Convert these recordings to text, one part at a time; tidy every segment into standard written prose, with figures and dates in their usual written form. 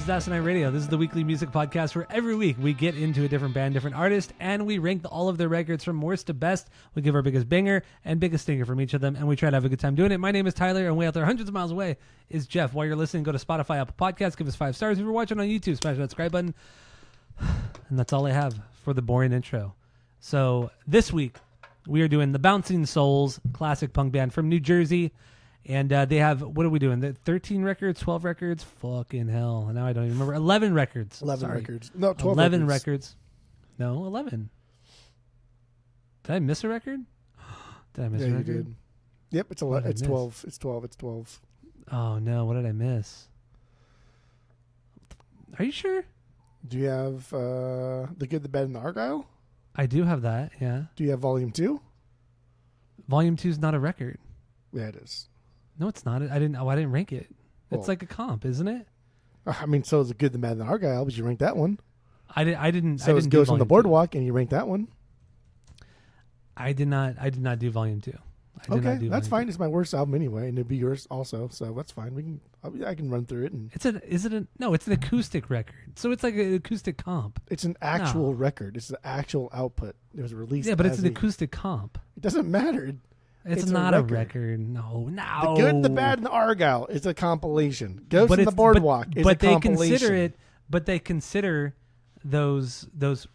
is Asinine Radio. This is the weekly music podcast where every week we get into a different band, different artist, and we rank all of their records from worst to best. We give our biggest banger and biggest stinger from each of them, and we try to have a good time doing it. My name is Tyler, and way out there, hundreds of miles away, is Jeff. While you're listening, go to Spotify, Apple Podcasts, give us 5 stars. If you're watching on YouTube, smash that subscribe button. And that's all I have for the boring intro. So this week, we are doing the Bouncing Souls, classic punk band from New Jersey. And they have, what are we doing? 13 records, 12 records? Fucking hell. Now I don't even remember. 11 records. 11 records. No, 12 11 records. No, 11. Did I miss a record? Did I miss a record? You did. Yep, it's 11. It's 12. It's 12. It's 12. Oh, no. What did I miss? Are you sure? Do you have The Good, the Bad, and the Argyle? I do have that, yeah. Do you have Volume 2? Volume 2 is not a record. Yeah, it is. No, it's not. I didn't rank it. It's like a comp, isn't it? I mean, so is The Good, the Bad, and the Argyle, but you ranked that one. I didn't. So it goes on the Boardwalk, and you ranked that one. I did not do Volume 2. Okay, that's fine. It's my worst album anyway, and it'd be yours also, so that's fine. I can run through it. And it's an acoustic record, so it's like an acoustic comp. It's an actual record. It's the actual output. It was released. Yeah, but it's an acoustic comp. It doesn't matter. It's not a record. No. The Good, the Bad, and the Argyle is a compilation. Goes on the Boardwalk. But they consider it. But they consider those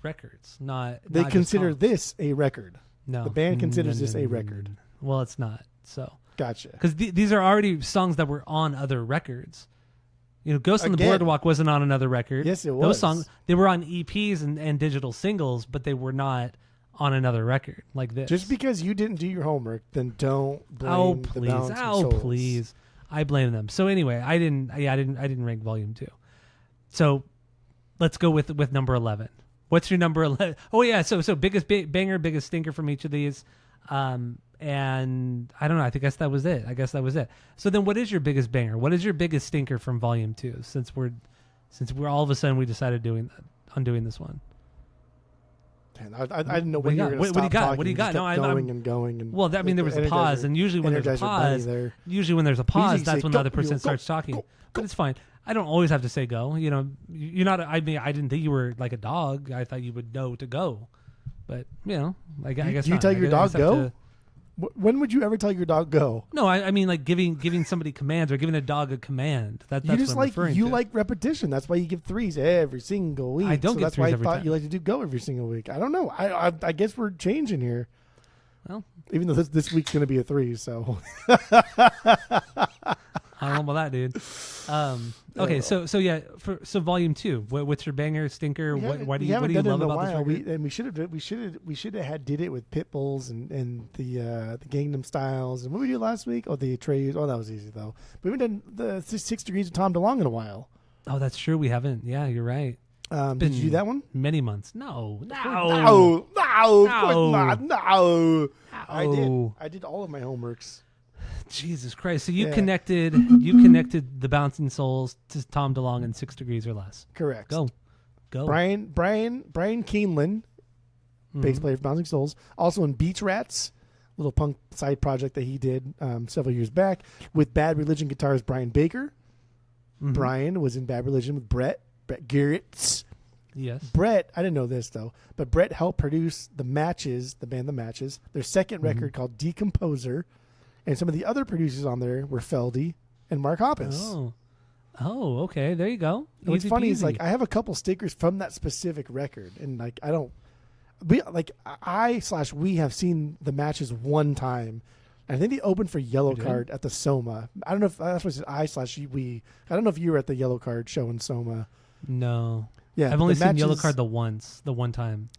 records not. They consider this a record. No, the band considers this a record. Well, it's not. So gotcha. Because these are already songs that were on other records. You know, Ghost on the Boardwalk wasn't on another record. Yes, it was. Those songs, they were on EPs and digital singles, but they were not on another record like this. Just because you didn't do your homework, then don't blame the Bouncing Souls. Please. I blame them. So anyway, I didn't rank Volume 2. So let's go with number 11. What's your number 11? Oh yeah, so biggest banger, biggest stinker from each of these. And I don't know, I guess that was it. So then what is your biggest banger? What is your biggest stinker from Volume 2 since we're all of a sudden we decided doing this one? I didn't know when you were going to stop talking. What do you got? No, I'm going. Well, there was a pause, and usually when there's a pause, that's when the other person starts talking. But it's fine. I don't always have to say go. You know, you're not. I mean, I didn't think you were like a dog. I thought you would know to go. But you know, I guess you tell your dog go. When would you ever tell your dog go? No, I mean like giving somebody commands or giving a dog a command. That's what I'm referring to. Like repetition. That's why you give 3s every single week. I don't get 3s every time. That's why I thought you like to do go every single week. I don't know. I guess we're changing here. Well, even though this week's going to be a 3, so. I don't know about that, dude. Okay, so yeah, so Volume 2. What's your banger, stinker? What do you love about this record? We should have did it with Pitbulls and the Gangnam Styles. And what did we do last week? Oh, the Atreus. Oh, that was easy though. We haven't done the 6 Degrees of Tom DeLonge in a while. Oh, that's true. We haven't. Yeah, you're right. Did you do that one? Many months. No. I did all of my homeworks. Jesus Christ! So you connected the Bouncing Souls to Tom DeLonge in 6 Degrees or Less. Correct. Go. Brian Keeneland, bass player for Bouncing Souls, also in Beach Rats, little punk side project that he did several years back with Bad Religion guitarist Brian Baker. Mm-hmm. Brian was in Bad Religion with Brett Garrett's. Yes. Brett, I didn't know this though, but Brett helped produce the band The Matches, their second record called Decomposer. And some of the other producers on there were Feldy and Mark Hoppus. Oh, okay. There you go. What's funny is like I have a couple stickers from that specific record, and like we have seen The Matches one time. I think they opened for Yellow Card at the Soma. I don't know if that's what it we. I don't know if you were at the Yellow Card show in Soma. No. Yeah, I've only seen Yellow Card the one time.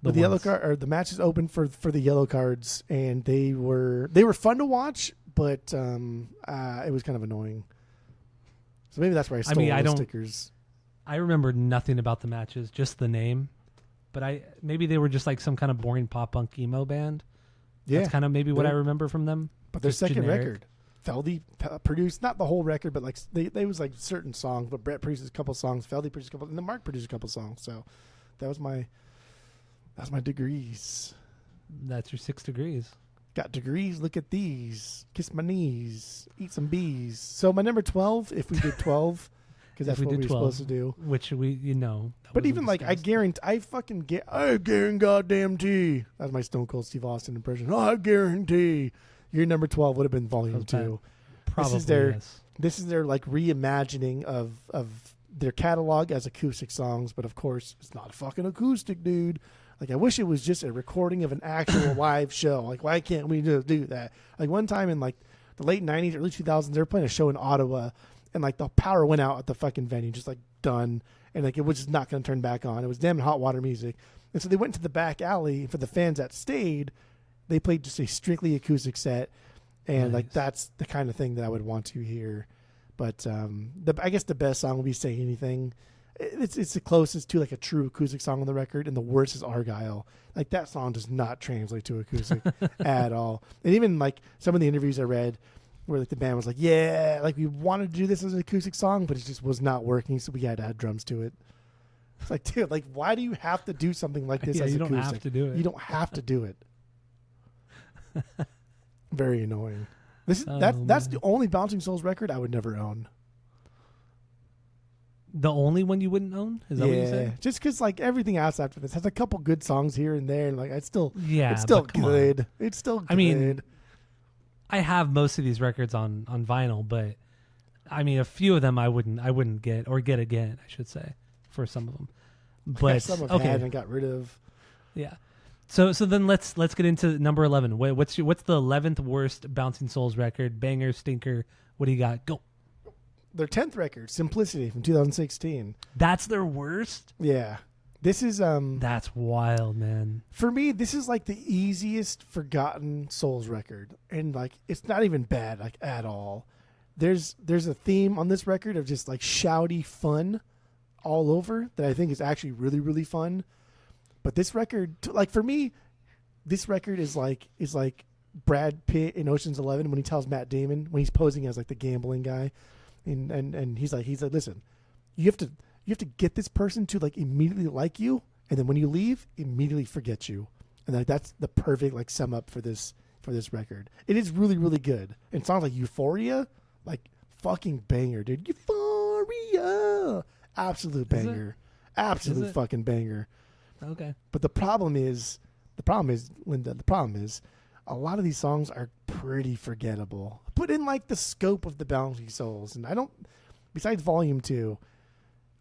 But the Yellow Card or the matches opened for the Yellow Cards, and they were fun to watch, but it was kind of annoying. So maybe that's where I stole the stickers. I remember nothing about the Matches, just the name. But maybe they were just like some kind of boring pop punk emo band. Yeah, that's kind of maybe what I remember from them. But their second record, Feldy produced not the whole record, but like they was like certain songs. But Brett produced a couple songs, Feldy produced a couple, and then Mark produced a couple songs. So that was my. That's my degrees. That's your 6 degrees. Got degrees. Look at these. Kiss my knees. Eat some bees. So my number 12, if we did 12. because that's If we what did we're 12, supposed to do. which we, But even like I guarantee goddamn T. That's my Stone Cold Steve Austin impression. Oh, I guarantee your number 12 would have been Volume 2. Probably, This is their like reimagining of their catalog as acoustic songs, but of course it's not a fucking acoustic, dude. Like I wish it was just a recording of an actual live show. Like why can't we just do that? Like one time in like the late 90s, early 2000s, they were playing a show in Ottawa, and like the power went out at the fucking venue, just like done, and like it was just not going to turn back on. It was damn hot water music, and so they went to the back alley. And for the fans that stayed, they played just a strictly acoustic set, and like that's the kind of thing that I would want to hear. But I guess the best song would be "Say Anything." It's the closest to like a true acoustic song on the record, and the worst is "Argyle." Like that song does not translate to acoustic at all. And even like some of the interviews I read, where like the band was like, "Yeah, like we wanted to do this as an acoustic song, but it just was not working, so we had to add drums to it." It's like, dude, like why do you have to do something like this as you acoustic? don't have to do it. You don't have to do it. Very annoying. That's the only Bouncing Souls record I would never own. The only one you wouldn't own? Is that what you said? Just because like everything else after this has a couple good songs here and there, and like it's still good. It's still good. I mean, I have most of these records on vinyl, but I mean a few of them I wouldn't get or get again, I should say, for some of them. But some I've had and got rid of. Yeah. So then let's get into number 11. What's the 11th worst Bouncing Souls record? Banger, stinker. What do you got? Go. Their 10th record, Simplicity from 2016. That's their worst? Yeah. This is That's wild, man. For me, this is like the easiest forgotten Souls record. And like it's not even bad like at all. There's a theme on this record of just like shouty fun all over that I think is actually really, really fun. But this record, like for me, this record is like Brad Pitt in Ocean's 11 when he tells Matt Damon when he's posing as like the gambling guy, and he's like, listen, you have to get this person to like immediately like you, and then when you leave, immediately forget you, and like that's the perfect like sum up for this record. It is really, really good. And songs like Euphoria, like fucking banger, dude. Euphoria, absolute banger, absolute fucking banger. Okay. But the problem is, Linda, a lot of these songs are pretty forgettable. Put in like the scope of the Bouncing Souls, and besides Volume 2,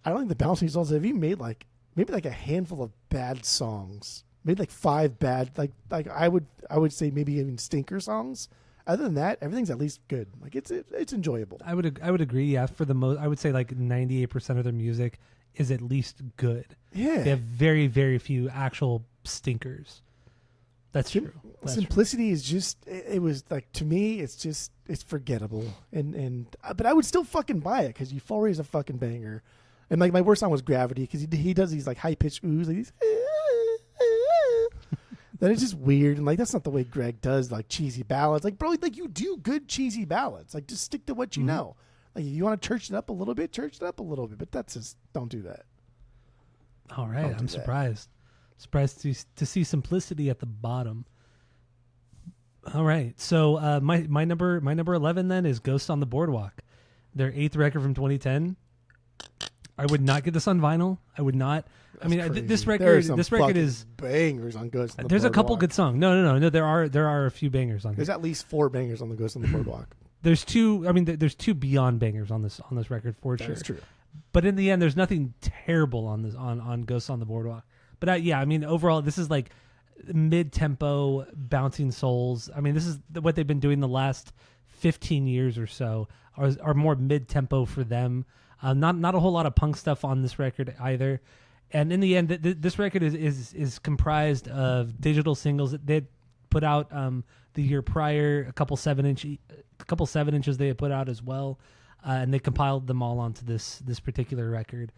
I don't think the Bouncing Souls have even made like maybe like a handful of bad songs. Maybe like 5 bad, like I would say maybe even stinker songs. Other than that, everything's at least good. Like it's enjoyable. I would agree. Yeah, for the most, I would say like 98% of their music is at least good. Yeah, they have very, very few actual stinkers. That's true. Simplicity is just, it was like, to me, it's forgettable. But I would still fucking buy it because Euphoria is a fucking banger. And like my worst song was Gravity because he does these like high pitched oohs, like these. That is just weird, and like that's not the way Greg does like cheesy ballads. Like, bro, like you do good cheesy ballads. Like, just stick to what you know. Like, if you want to church it up a little bit, But that's just, don't do that. All right, I'm surprised. Surprised to see Simplicity at the bottom. All right, so my number 11 then is Ghost on the Boardwalk, their 8th record from 2010. I would not get this on vinyl. I would not. That's I mean, crazy. this record is bangers on Ghost on the Boardwalk. There's a couple good songs. No. There are a few bangers on. There's at least 4 bangers on the Ghost on the Boardwalk. There's 2. I mean, there's 2 beyond bangers on this record for sure. That's true. But in the end, there's nothing terrible on this on Ghosts on the Boardwalk. But I mean, overall, this is like mid-tempo Bouncing Souls. I mean, this is what they've been doing the last 15 years or so. Are more mid-tempo for them. Not a whole lot of punk stuff on this record either. And in the end, this record is comprised of digital singles that they put out the year prior, a couple 7 inches they had put out as well, and they compiled them all onto this particular record.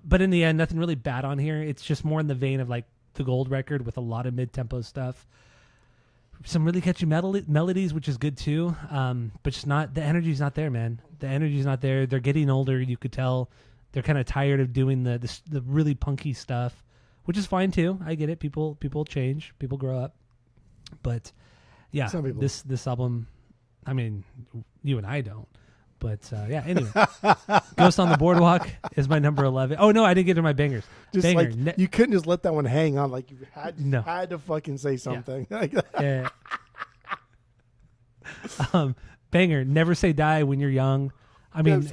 But in the end, nothing really bad on here. It's just more in the vein of like the Gold record with a lot of mid-tempo stuff. Some really catchy melodies, which is good too. But just not, the energy's not there, man. The energy's not there. They're getting older. You could tell they're kind of tired of doing the really punky stuff, which is fine too. I get it. People change. People grow up. But yeah, this album, I mean, you and I don't. But yeah, anyway, Ghost on the Boardwalk is my number 11. Oh no, I didn't get to my bangers. Just Banger. like you couldn't just let that one hang on. Like you No. had to fucking say something. Yeah. Banger. Never Say Die When You're Young. I mean,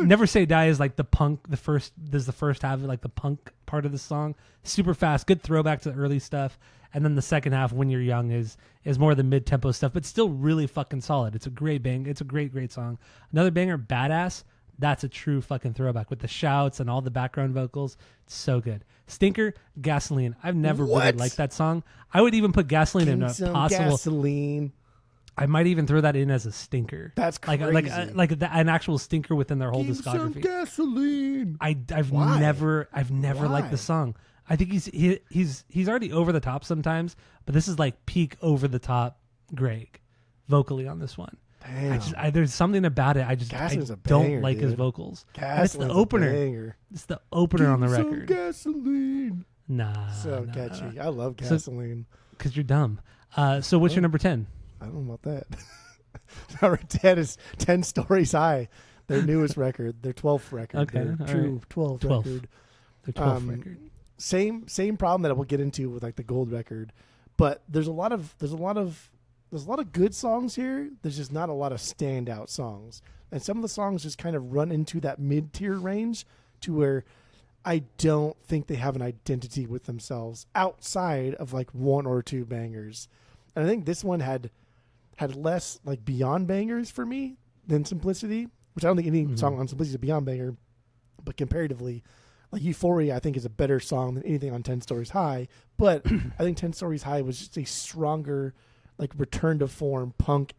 Never Say Die is like the punk. There's the first half of like the punk part of the song. Super fast, good throwback to the early stuff. And then the second half, When You're Young, is more of the mid tempo stuff, but still really fucking solid. It's a great bang. It's a great song. Another banger, Badass. That's a true fucking throwback with the shouts and all the background vocals. It's so good. Stinker, Gasoline. I've never really liked that song. I would even put Gasoline in a possible. Gasoline. I might even throw that in as a stinker. That's crazy. An actual stinker within their whole discography. Some gasoline. I've never liked the song. I think he's already over the top sometimes, but this is like peak over the top Greg vocally on this one. Damn. There's something about it. I don't like his vocals. It's the opener. It's the opener on the record. Gasoline. Nah. So catchy. I love Gasoline. Because you're dumb. So what's your number 10? I don't know about that. Number 10 is 10 Stories High, their newest record, their 12th record. Okay, their true 12th record. Their 12th record. Same problem that we'll get into with like the gold record, but there's a lot of good songs here. There's just not a lot of standout songs, and some of the songs just kind of run into that mid-tier range to where I don't think they have an identity with themselves outside of like one or two bangers. And I think this one had less like beyond bangers for me than Simplicity, which I don't think any song on Simplicity is a beyond banger, but comparatively, like Euphoria I think is a better song than anything on 10 Stories High. But I think 10 Stories High was just a stronger like return to form punk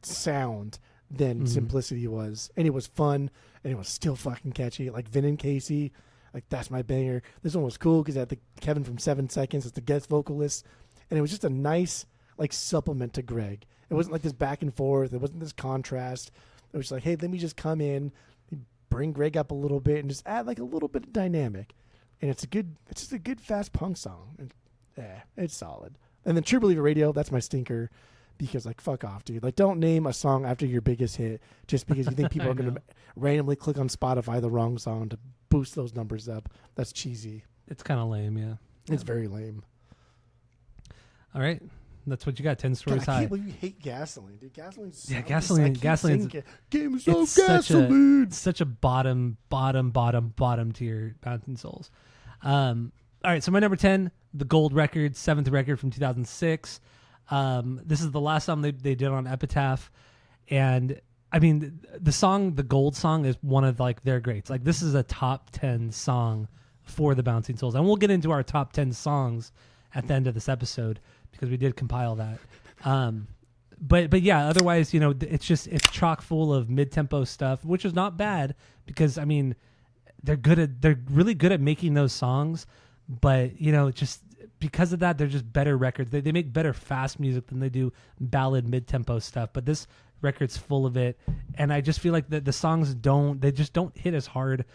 sound than Simplicity was. And it was fun and it was still fucking catchy. Like Vin and Casey, like that's my banger. This one was cool because it had the Kevin from 7 Seconds as the guest vocalist. And it was just a nice like supplement to Greg. It wasn't like this back and forth. It wasn't this contrast. It was like, hey, let me just come in, bring Greg up a little bit, and just add like a little bit of dynamic. And it's just a good fast punk song. And it's solid. And then True Believer Radio, that's my stinker, because like fuck off, dude. Like don't name a song after your biggest hit just because you think people are gonna randomly click on Spotify the wrong song to boost those numbers up. That's cheesy. It's kind of lame, yeah. It's very lame. All right, that's what you got. 10 Stories High. I can't believe you hate Gasoline, dude. Gasoline's Gasoline's gasoline. Such a bottom tier Bouncing Souls. All right, so my number 10, the Gold record, 7th record from 2006. This is the last song they did on Epitaph, and I mean the Gold song is one of like their greats. Like this is a top 10 song for the Bouncing Souls, and we'll get into our top 10 songs at the end of this episode, because we did compile that. But yeah, otherwise, you know, it's chock full of mid-tempo stuff, which is not bad because I mean, they're really good at making those songs, but you know, just because of that, they're just better records. They make better fast music than they do ballad mid-tempo stuff. But this record's full of it, and I just feel like the songs don't hit as hard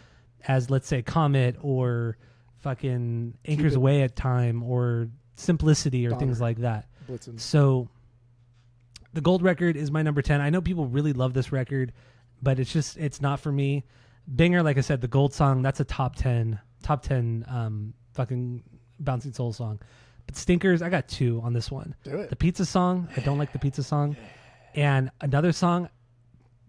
as, let's say, Comet or fucking Anchors Away at Time or Simplicity or Donner. Things like that. Blitzen. So the Gold record is my number 10. I know people really love this record, but it's not for me. Banger, like I said, the Gold song, that's a top 10 fucking Bouncing Soul song. But stinkers, I got 2 on this one. Do it. The Pizza song, I don't like the Pizza song. And another song,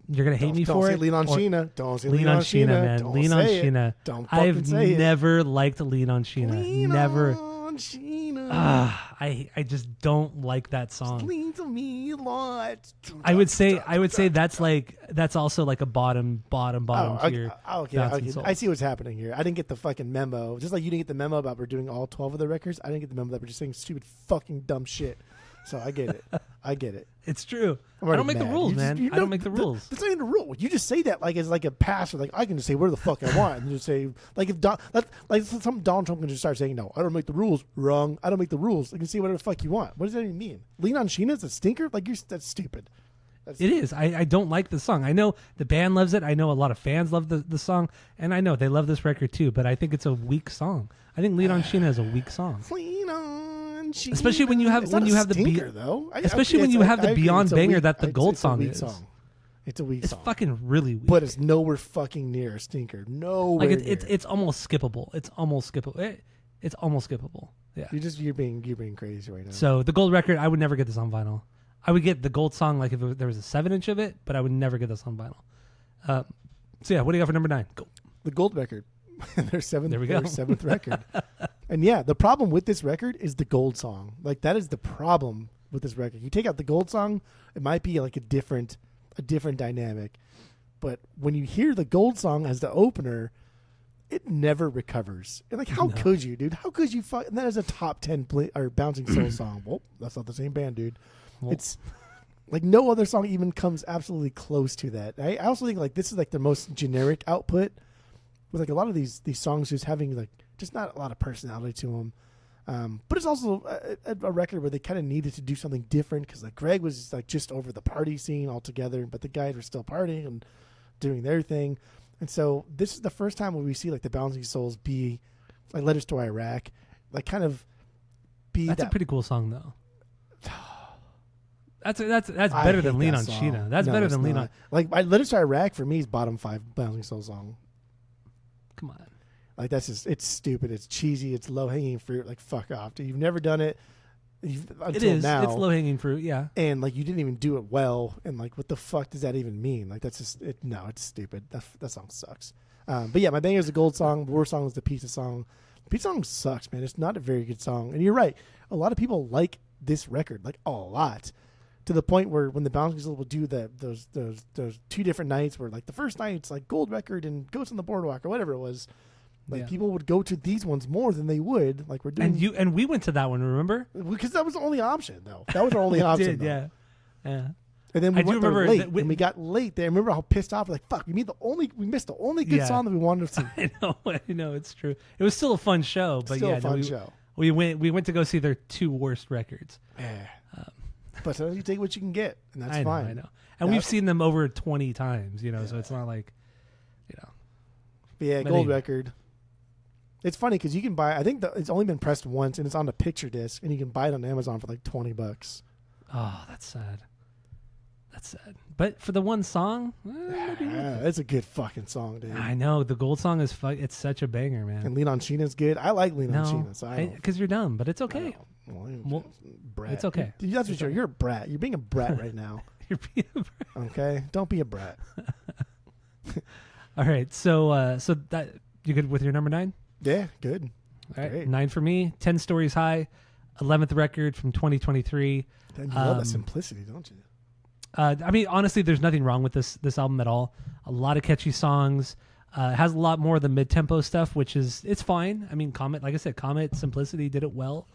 you're going to hate me for it. Lean on Sheena. Don't say Lean on Sheena, man. Don't Lean on say it. Sheena. Don't fucking say it. I've never liked Lean on Sheena. Never. On Sheena. I just don't like that song. Lean to me a lot. I would say that's also like a bottom tier. Okay. I see what's happening here. I didn't get the fucking memo. Just like you didn't get the memo about we're doing all 12 of the records, I didn't get the memo that we're just saying stupid fucking dumb shit. So I get it. It's true. I don't make the rules, man. I don't make the rules. That's not even the rule. You just say that like as like a passer. Like I can just say where the fuck I want, and just say like if some Donald Trump can just start saying no, I don't make the rules. Wrong. I don't make the rules. You can say whatever the fuck you want. What does that even mean? Lean on Sheena's a stinker? Like that's stupid. It is. I don't like the song. I know the band loves it. I know a lot of fans love the song, and I know they love this record too. But I think it's a weak song. I think Lean on Sheena is a weak song. Lean on Sheena. Especially when you have the Especially when you have the beyond banger that the Gold song is. Song. It's a weak It's song. fucking really weak. But it's nowhere fucking near a stinker. Nowhere like near. it's almost skippable. It's almost skippable. It's almost skippable. Yeah. You're being crazy right now. So the gold record, I would never get this on vinyl. I would get the gold song like if there was a 7-inch of it, but I would never get this on vinyl. So yeah, what do you got for number 9? Go. The gold record. Their seventh record. And yeah, the problem with this record is the gold song. Like that is the problem with this record. You take out the gold song, it might be like a different dynamic. But when you hear the gold song as the opener, it never recovers. And like, how could you, dude? How could you? And that is a top 10 or Bouncing Soul song. Well, that's not the same band, dude. Well, it's like no other song even comes absolutely close to that. I also think like this is like the most generic output with like a lot of these songs just having like just not a lot of personality to them. But it's also a record where they kind of needed to do something different because like Greg was like just over the party scene altogether, but the guys were still partying and doing their thing. And so this is the first time where we see like the Bouncing Souls be like Letters to Iraq, like kind of be That's a pretty cool song though. That's better than Lean on Sheena. That's better than Lean on. Like Letters to Iraq for me is bottom 5 Bouncing Soul song. Come on. Like that's just, it's stupid. It's cheesy. It's low hanging fruit. Like fuck off, dude. You've never done it. Until now. It's low hanging fruit. Yeah. And like you didn't even do it well. And like, what the fuck does that even mean? Like that's just it. No, it's stupid. That song sucks. But yeah, my banger is the gold song. The worst song is the pizza song. The pizza song sucks, man. It's not a very good song. And you're right. A lot of people like this record, like a lot, to the point where when the Bouncing Souls will do those 2 different nights, where like the first night it's like gold record and Ghost on the Boardwalk or whatever it was. Like people would go to these ones more than they would. Like we're doing, and we went to that one. Remember? Because that was the only option, though. That was our only option. Yeah. And then we went there late, and we got late there. I remember how pissed off. Like fuck, we missed the only good song that we wanted to see. I know, it's true. It was still a fun show, but still a fun show. We went to go see their 2 worst records. Yeah. But you take what you can get, and that's fine. I know. And we've seen them over 20 times, so it's not like, But yeah, gold record. It's funny because you can buy. I think it's only been pressed once, and it's on the picture disc, and you can buy it on Amazon for like $20. Oh, that's sad. But for the one song, it's a good fucking song, dude. I know the gold song is it's such a banger, man. And Lean on Sheena's good. I like Lean on Sheena, so because you're dumb, but it's okay. Brat. It's okay. That's what you're a brat. You're being a brat right now. You're being a brat. Okay, don't be a brat. All right, so that you good with your number 9? Yeah, good. All right, Great. 9 for me. 10 Stories High, 11th record from 2023. You love that simplicity, don't you? I mean, honestly, there's nothing wrong with this album at all. A lot of catchy songs. It has a lot more of the mid-tempo stuff, which it's fine. I mean, Comet, like I said, Comet Simplicity did it well.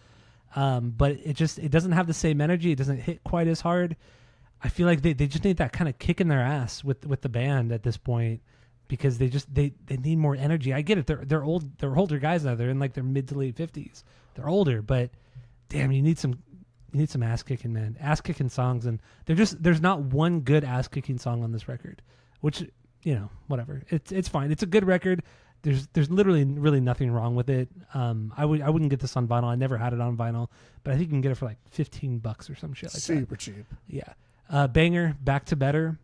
But it doesn't have the same energy. It doesn't hit quite as hard. I feel like they just need that kind of kick in their ass with the band at this point, because they need more energy. I get it. They're older guys now. They're in like their mid to late 50s. They're older, but damn, you need some ass kicking, man. Ass kicking songs, and there's not one good ass kicking song on this record, which whatever. It's fine. It's a good record. There's literally really nothing wrong with it. I wouldn't get this on vinyl. I never had it on vinyl, but I think you can get it for like $15 or some shit like that. Super cheap. Yeah. Banger, Back to Better.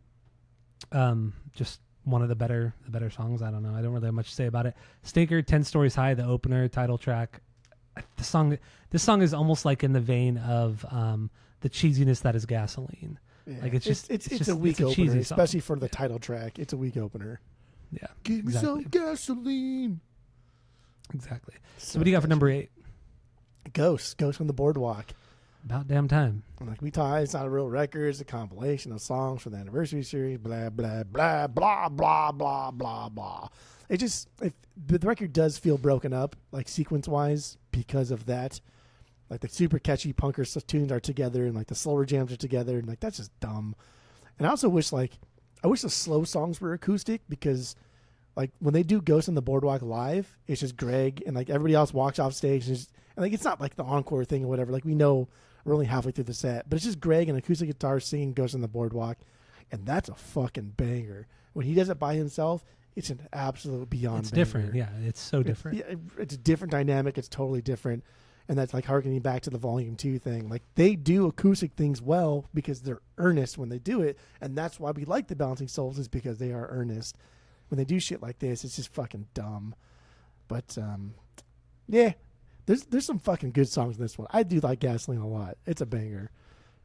Just one of the better songs. I don't know. I don't really have much to say about it. Stinker, 10 Stories High, the opener, title track. This song is almost like in the vein of the cheesiness that is Gasoline. Yeah. Like it's a weak opener, especially for the title track. It's a weak opener. Yeah. Give me some gasoline. Exactly. So what do you got for number 8? Ghost on the Boardwalk. About damn time. Like we talked, it's not a real record. It's a compilation of songs from the anniversary series. Blah blah blah blah blah blah blah blah. The record does feel broken up, like sequence wise, because of that. Like the super catchy punker tunes are together, and like the slower jams are together, and like that's just dumb. And I also wish the slow songs were acoustic, because like when they do Ghost on the Boardwalk live, it's just Greg and like everybody else walks off stage, and like it's not like the encore thing or whatever. Like we know we're only halfway through the set, but it's just Greg and acoustic guitar singing Ghost on the Boardwalk, and that's a fucking banger. When he does it by himself, it's an absolute beyond. It's banger. different, yeah. It's so different. It's a different dynamic. It's totally different. and that's like harkening back to the Volume 2 thing. Like they do acoustic things well because they're earnest when they do it, and that's why we like the Bouncing Souls, is because they are earnest. When they do shit like this, it's just fucking dumb. But yeah, there's some fucking good songs in this one. I do like Gasoline a lot. It's a banger.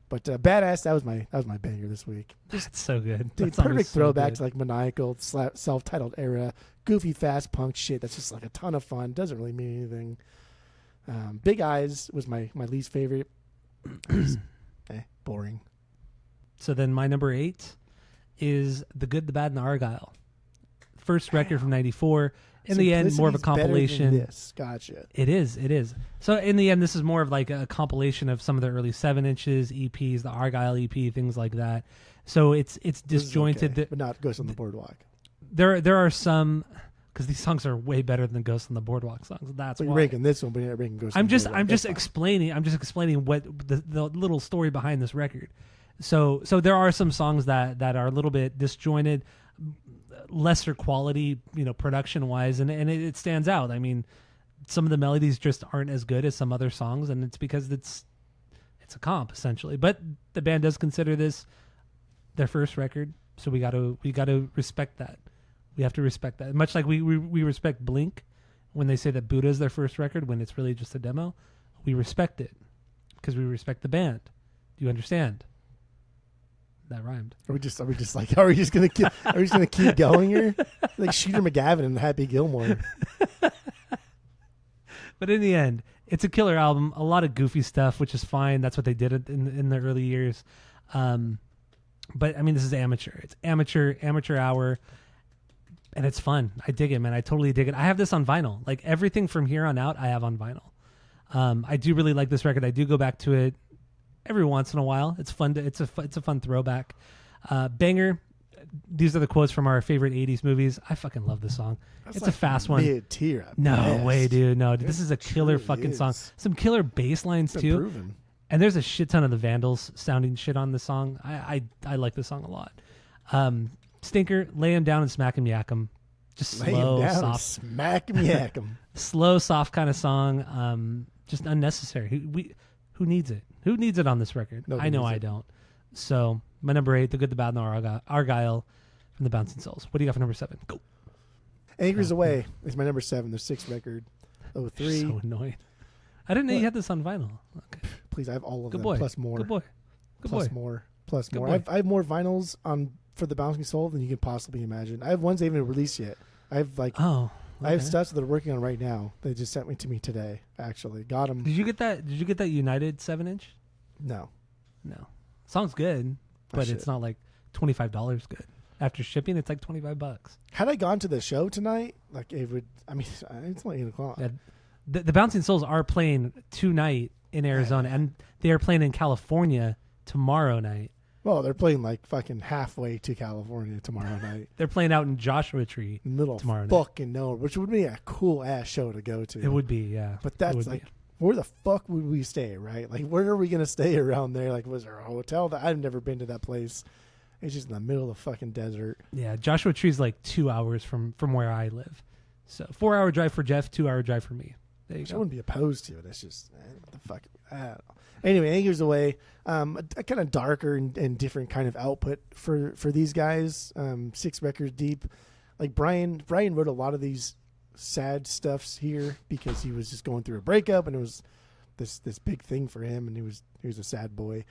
But Badass, that was my banger this week. That's so good. Dude, perfect throwback to like Maniacal, self-titled era, goofy fast punk shit. That's just like a ton of fun. Doesn't really mean anything. Big Eyes was my least favorite. Boring. So then my number 8 is The Good, the Bad, and the Argyle. First record from '94. In the end, more of a compilation. This. Gotcha. It is. So in the end, this is more of like a compilation of some of the early 7-inches, EPs, the Argyle EP, things like that. So it's disjointed. Okay, but not Ghost on the Boardwalk. There are some, because these songs are way better than Ghost on the Boardwalk songs. That's why you're ranking this one, but you're not ranking Ghost. I'm just explaining what the little story behind this record. So there are some songs that are a little bit disjointed, lesser quality, production wise, and it stands out. I mean, some of the melodies just aren't as good as some other songs, and it's because it's a comp essentially. But the band does consider this their first record, so we got to respect that. We have to respect that, much like we respect Blink when they say that Buddha is their first record when it's really just a demo. We respect it because we respect the band. Do you understand? That rhymed. Are we just gonna keep going here? Like Shooter McGavin and Happy Gilmore. But in the end, it's a killer album. A lot of goofy stuff, which is fine. That's what they did in the early years. But I mean, this is amateur. It's amateur hour, and it's fun. I dig it, man. I totally dig it. I have this on vinyl. Like everything from here on out, I have on vinyl. I do really like this record. I do go back to it every once in a while. It's fun. It's a fun throwback. Banger. These are the quotes from our favorite 80s movies. I fucking love this song. It's like a fast one. Mid-tier. No way, dude. No, this is a killer fucking song. Some killer bass lines too. Proven. And there's a shit ton of the Vandals sounding shit on this song. I like this song a lot. Stinker, Lay Him Down and Smack Him Yak 'Em. Just slow, soft. Smack him, yak him. Slow, soft kind of song. Just unnecessary. Who needs it? Who needs it on this record? I know I don't. So my number 8, The Good, the Bad, and the Argyle from the Bouncing Souls. What do you got for number 7? Go. Anchors Away is my number 7. Their 6th record. 03. So annoying. I didn't know you had this on vinyl. Okay. Please, I have all of Good them. Boy. Plus more. Good boy. Good plus boy. more. Plus Good more. boy. I have more vinyls on for the Bouncing Soul than you can possibly imagine. I have ones they haven't released yet. I have like Okay. I have stuff that they're working on right now. They just sent me to me today. Actually, got them. Did you get that United 7-inch? No. Song's good, but it's not like $25 good. After shipping, it's like $25. Had I gone to the show tonight, like it would. I mean, it's only 8:00. Yeah, the Bouncing Souls are playing tonight in Arizona, and they are playing in California tomorrow night. Well, they're playing like fucking halfway to California tomorrow night. They're playing out in Joshua Tree middle tomorrow night. Fucking nowhere, which would be a cool ass show to go to. It would be, yeah. But that's like, where the fuck would we stay, right? Like, where are we gonna stay around there? Like, was there a hotel? I've never been to that place. It's just in the middle of the fucking desert. Yeah, Joshua Tree is like 2 hours from where I live. So 4-hour drive for Jeff, 2-hour drive for me. There you go. I wouldn't be opposed to it. It's just what the fuck. I don't know. Anyway, Anchors Away, a kind of darker and different kind of output for these guys. 6 records deep. Like Brian wrote a lot of these sad stuffs here because he was just going through a breakup, and it was this big thing for him, and he was a sad boy.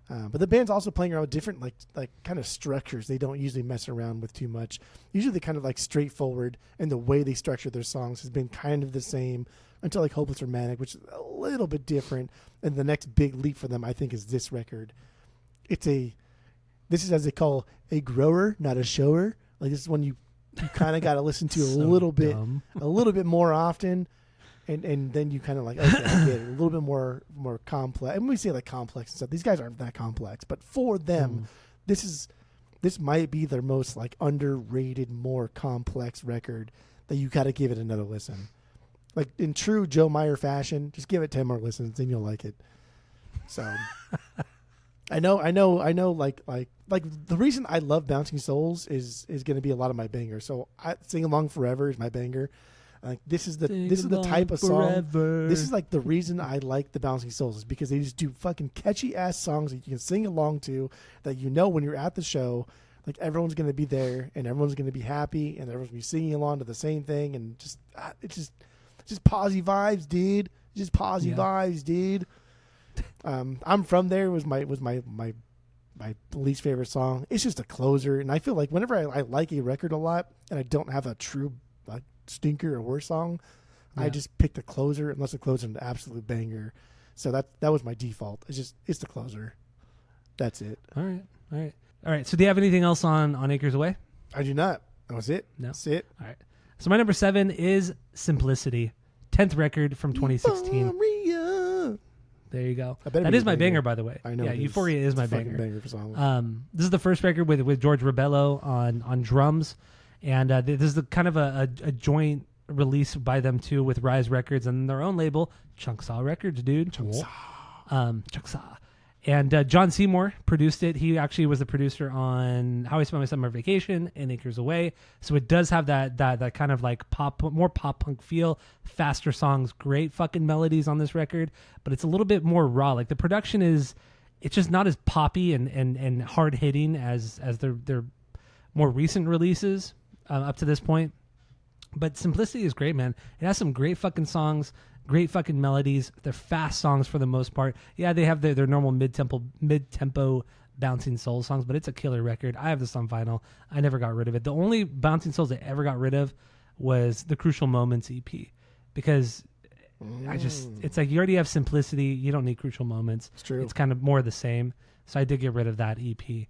But the band's also playing around with different like kind of structures. They don't usually mess around with too much. Usually they kind of like straightforward, and the way they structure their songs has been kind of the same until like Hopeless Romantic, which is a little bit different. And the next big leap for them, I think, is this record. This is as they call a grower, not a shower. Like this is one you kind of got to listen to a little bit more often. And then you kind of like, okay, I get it. A little bit more complex. And we say like complex and stuff. These guys aren't that complex, but for them, this might be their most like underrated, more complex record that you got to give it another listen. Like in true Joe Meyer fashion, just give it 10 more listens and you'll like it. So I know. Like the reason I love Bouncing Souls is going to be a lot of my banger. So Sing Along Forever is my banger. Like this is the Sing type of song. forever. This is like the reason I like the Bouncing Souls is because they just do fucking catchy ass songs that you can sing along to, that you know when you're at the show, like everyone's gonna be there and everyone's gonna be happy and everyone's gonna be singing along to the same thing, and just it's just positive vibes, dude. Just positive vibes, dude. I'm From There was my least favorite song. It's just a closer, and I feel like whenever I like a record a lot and I don't have a true like stinker or worse song, I just pick the closer unless the closer is an absolute banger. So that was my default. It's the closer. That's it. All right. So do you have anything else on Acres Away? I do not. That was it. No. That's it. All right. So my number 7 is Simplicity, 10th record from 2016. Euphoria. There you go. That is my banger, by the way. I know. Yeah, Euphoria is my banger. banger. For song. This is the first record with George Rebello on drums, and this is the kind of a joint release by them too with Rise Records and their own label, Chunksaw Records, dude. Chunksaw. And John Seymour produced it. He actually was the producer on How I Spent My Summer Vacation and Acres Away. So it does have that kind of like more pop punk feel, faster songs, great fucking melodies on this record, but it's a little bit more raw. Like the production it's just not as poppy and hard hitting as their more recent releases up to this point. But Simplicity is great, man. It has some great fucking songs, great fucking melodies. They're fast songs for the most part. Yeah, they have their normal mid-tempo bouncing soul songs, but it's a killer record. I have this on vinyl. I never got rid of it. The only bouncing souls I ever got rid of was the Crucial Moments EP, because it's like you already have Simplicity. You don't need Crucial Moments. It's true. It's kind of more the same. So I did get rid of that EP.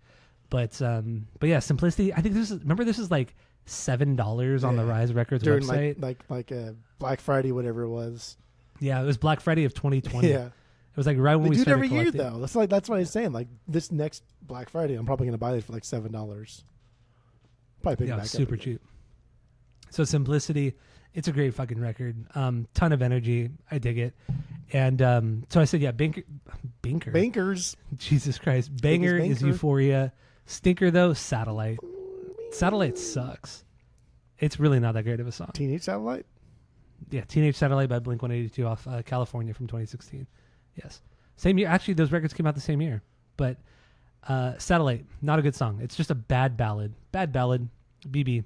But yeah, Simplicity. I think this is like $7 on the Rise Records during website. like Black Friday, whatever it was. Yeah, it was Black Friday of 2020. Yeah, it was like right when we started collecting. They do it every collecting. year though. That's what I was saying. Like this next Black Friday, I'm probably going to buy it for like $7. Probably pick it back super up again. cheap. So Simplicity, it's a great fucking record. Ton of energy. I dig it. And so I said, yeah, Binker. Bankers. Jesus Christ. Banger is Banker. Euphoria. Stinker though, Satellite. Satellite sucks. It's really not that great of a song. Teenage Satellite. Yeah, Teenage Satellite by Blink-182 off California from 2016. Yes. Same year. Actually, those records came out the same year. But Satellite, not a good song. It's just a bad ballad. Bad ballad. BB.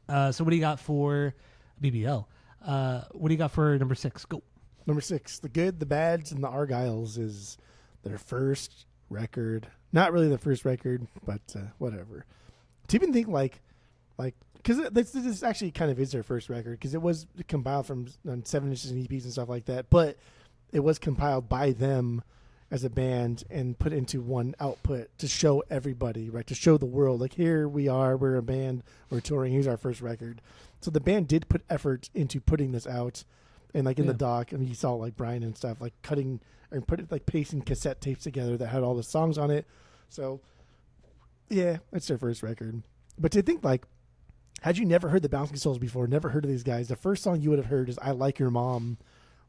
So what do you got for BBL? What do you got for number 6? Go. Number 6, The Good, the Bads, and the Argyles is their first record. Not really the first record, but whatever. To even think like, because this actually kind of is their first record, because it was compiled from 7 inches and EPs and stuff like that, but it was compiled by them as a band and put into one output to show everybody, right? To show the world, like, here we are, we're a band, we're touring, here's our first record. So the band did put effort into putting this out, and like in the doc, and you saw like Brian and stuff like cutting and pasting cassette tapes together that had all the songs on it. So yeah, it's their first record. But to think like, had you never heard the Bouncing Souls before, never heard of these guys, the first song you would have heard is "I Like Your Mom."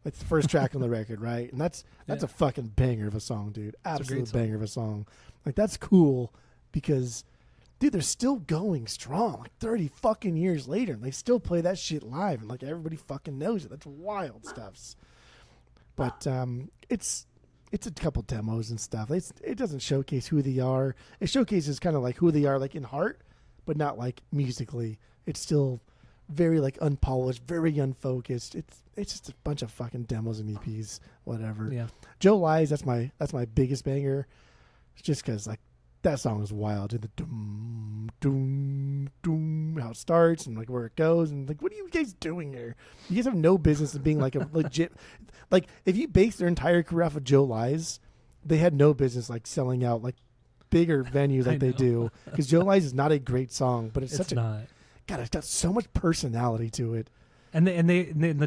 Like the first track on the record, right? And that's a fucking banger of a song, dude. Absolute banger of a song. Like that's cool because, dude, they're still going strong. Like 30 fucking years later, and they still play that shit live, and like everybody fucking knows it. That's wild stuff. But it's a couple demos and stuff. It doesn't showcase who they are. It showcases kind of like who they are, like in heart, but not like musically. It's still very like unpolished, very unfocused. It's just a bunch of fucking demos and EPs, whatever. Yeah. Joe Lies, that's my biggest banger. It's just because like that song is wild. The doom doom doom, how it starts and like where it goes, and like what are you guys doing here? You guys have no business of being like a legit. Like if you base their entire career off of Joe Lies, they had no business like selling out like bigger venues like they do, because Joe Lies is not a great song, but it's not. God, it's got so much personality to it. And they in the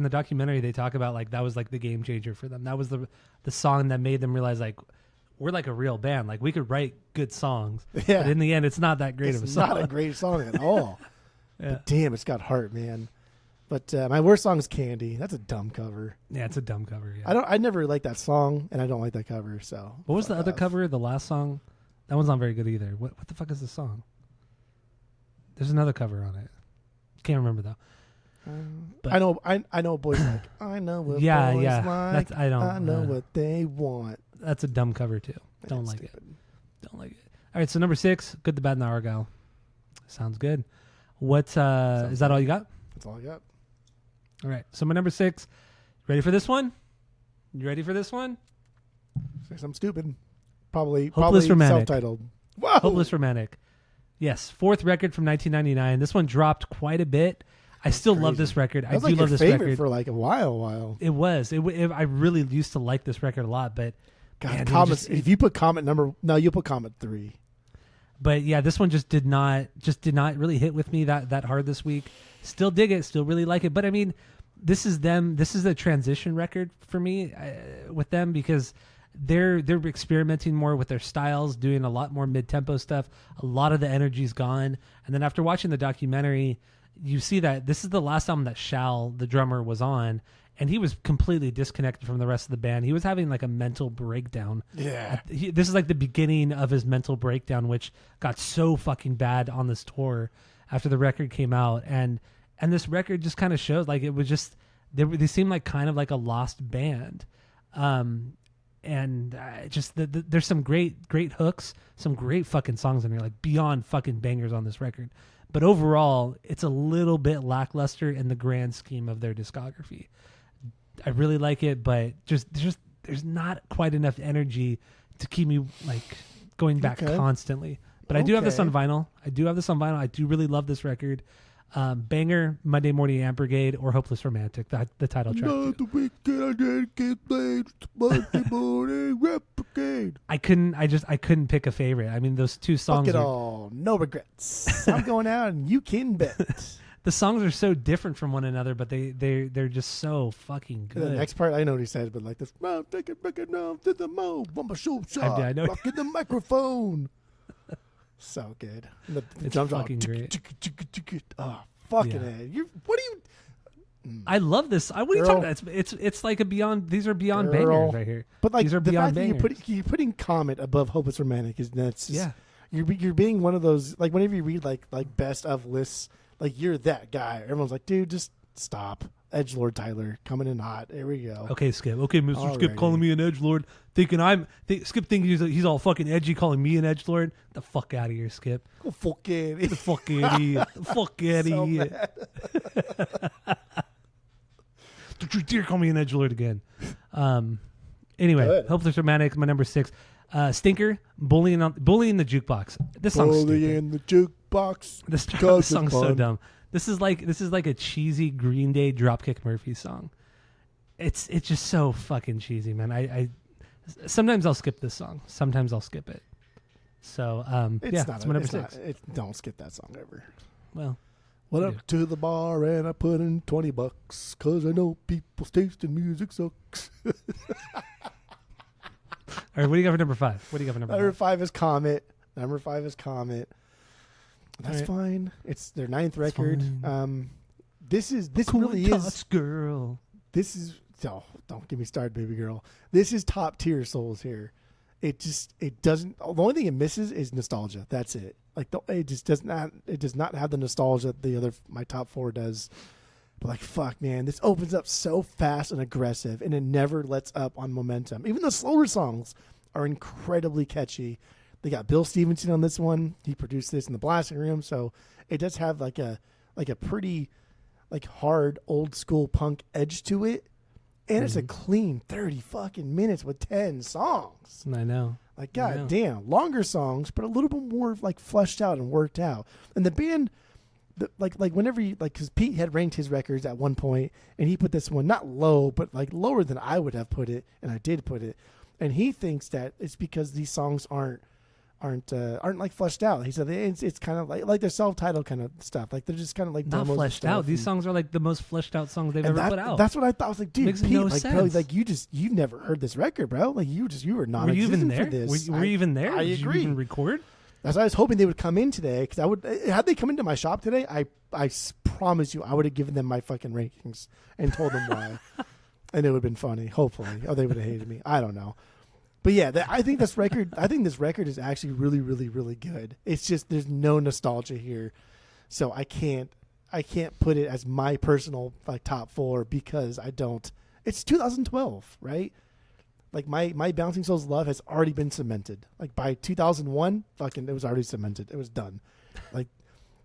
documentary they talk about like that was like the game changer for them. That was the song that made them realize like we're like a real band. Like we could write good songs. Yeah. But in the end it's not that great of a song. It's not a great song at all. Yeah. But damn, it's got heart, man. But my worst song is Candy. That's a dumb cover. Yeah, it's a dumb cover. Yeah. I never liked that song, and I don't like that cover. So what was the other cover? The last song? That one's not very good either. What the fuck is the song? There's another cover on it. Can't remember though. But I know what boys like. I know what boys like. That's, I know what they want. That's a dumb cover too. Don't That's like stupid. it. Don't like it. All right, so number 6, Good, the Bad, and the Argyle. Sounds good. What is that all you got? That's all I got. All right, so my number 6. Ready for this one? You ready for this one? Say something stupid. Probably Romantic. self-titled. Whoa! Hopeless Romantic. Yes, 4th record from 1999. This one dropped quite a bit. I still love this record. That was I do love your this favorite record for like a while. It was. I really used to like this record a lot, but God, man, Comet. If you put Comet you'll put Comet 3. But yeah, this one just did not really hit with me that hard this week. Still dig it, still really like it. But I mean, this is a transition record for me with them because they're experimenting more with their styles, doing a lot more mid-tempo stuff. A lot of the energy's gone. And then after watching the documentary, you see that this is the last album that Shal, the drummer, was on, and he was completely disconnected from the rest of the band. He was having like a mental breakdown. Yeah. This is like the beginning of his mental breakdown, which got so fucking bad on this tour after the record came out. And this record just kind of shows like it was just, they seemed like kind of like a lost band. There's some great hooks, some great fucking songs in here, like beyond fucking bangers on this record. But overall, it's a little bit lackluster in the grand scheme of their discography. I really like it, but there's not quite enough energy to keep me like going back constantly. But I do have this on vinyl. I do really love this record. Banger, Monday Morning Amp Brigade, or Hopeless Romantic, the title track. Not the weekend I didn't get played. Monday Morning Amp Brigade. I couldn't pick a favorite. I mean, those two songs. Fuck it all. No regrets. I'm going out and you can bet. The songs are so different from one another, but they're just so fucking good. The next part, I know what he says, but like this, take it, break it down to the move, I'm a show shot, I know. rocking the microphone. So good. And the It's drums fucking are great. Oh, fucking Yeah. it. What are you? I love this. What are you talking about? It's like a beyond. These are beyond bangers right here. But like these are the beyond fact bangers. that you're putting Comet above Hopeless Romantic is nuts. Yeah. You're being one of those, like whenever you read like best of lists, like you're that guy. Everyone's like, dude, just stop. Edgelord Tyler coming in hot. Here we go. Okay, Skip. Okay, Mr. Skip Alrighty. calling me an edgelord, Skip thinking he's all fucking edgy, calling me an edgelord. The fuck out of here, Skip. Go fucking. The fuck out of here. The fuck out So of here. Don't you dare call me an edgelord again. Anyway, Good. Hopeless Romantic, my number 6. Stinker, bullying the jukebox. This song's Bully stupid. in the jukebox. This Cause song's it's so fun. dumb. This is like a cheesy Green Day Dropkick Murphys song. It's just so fucking cheesy, man. I sometimes I'll skip this song. Sometimes I'll skip it. So it's my number 6. Don't skip that song ever. Well, Went I up do. to the bar and I put in $20 because I know people's taste in music sucks. All right, what do you got for number 5? Number 5 is Comet. That's All right. fine. It's their 9th record. fine. This Cool really toss is. girl. This is. Oh, don't get me started, baby girl. This is top tier souls here. It doesn't. The only thing it misses is nostalgia. That's it. Like it just does not. It does not have the nostalgia my top 4 does. But like fuck, man, this opens up so fast and aggressive, and it never lets up on momentum. Even the slower songs are incredibly catchy. They got Bill Stevenson on this one. He produced this in the blasting room, so it does have like a pretty like hard old school punk edge to it. And it's a clean 30 fucking minutes with 10 songs. I know. Like, I know. god damn. Longer songs, but a little bit more like fleshed out and worked out. And the band, like whenever you, like, because Pete had ranked his records at one point, and he put this one not low, but like lower than I would have put it, and I did put it. And he thinks that it's because these songs aren't like fleshed out. He said it's kind of like their self-titled kind of stuff. Like they're just kind of like Not demos and fleshed out. stuff, These and- songs are like the most fleshed out songs they've and ever put out. That's what I thought. I was like, dude, Makes Pete, no like, bro, sense. like you've never heard this record, bro. Like you were not. Were you even there? For this. Were you even there? I Did agree. you even record? That's why I was hoping they would come in today, because I would. Had they come into my shop today, promise you, I would have given them my fucking rankings and told them why, and it would have been funny. Hopefully, or they would have hated me. I don't know. But yeah, I think this record is actually really, really, really good. It's just there's no nostalgia here, so I can't I can't put it as my personal like top 4 because I don't. It's 2012, right? Like my Bouncing Souls love has already been cemented. Like by 2001, fucking it was already cemented. It was done. Like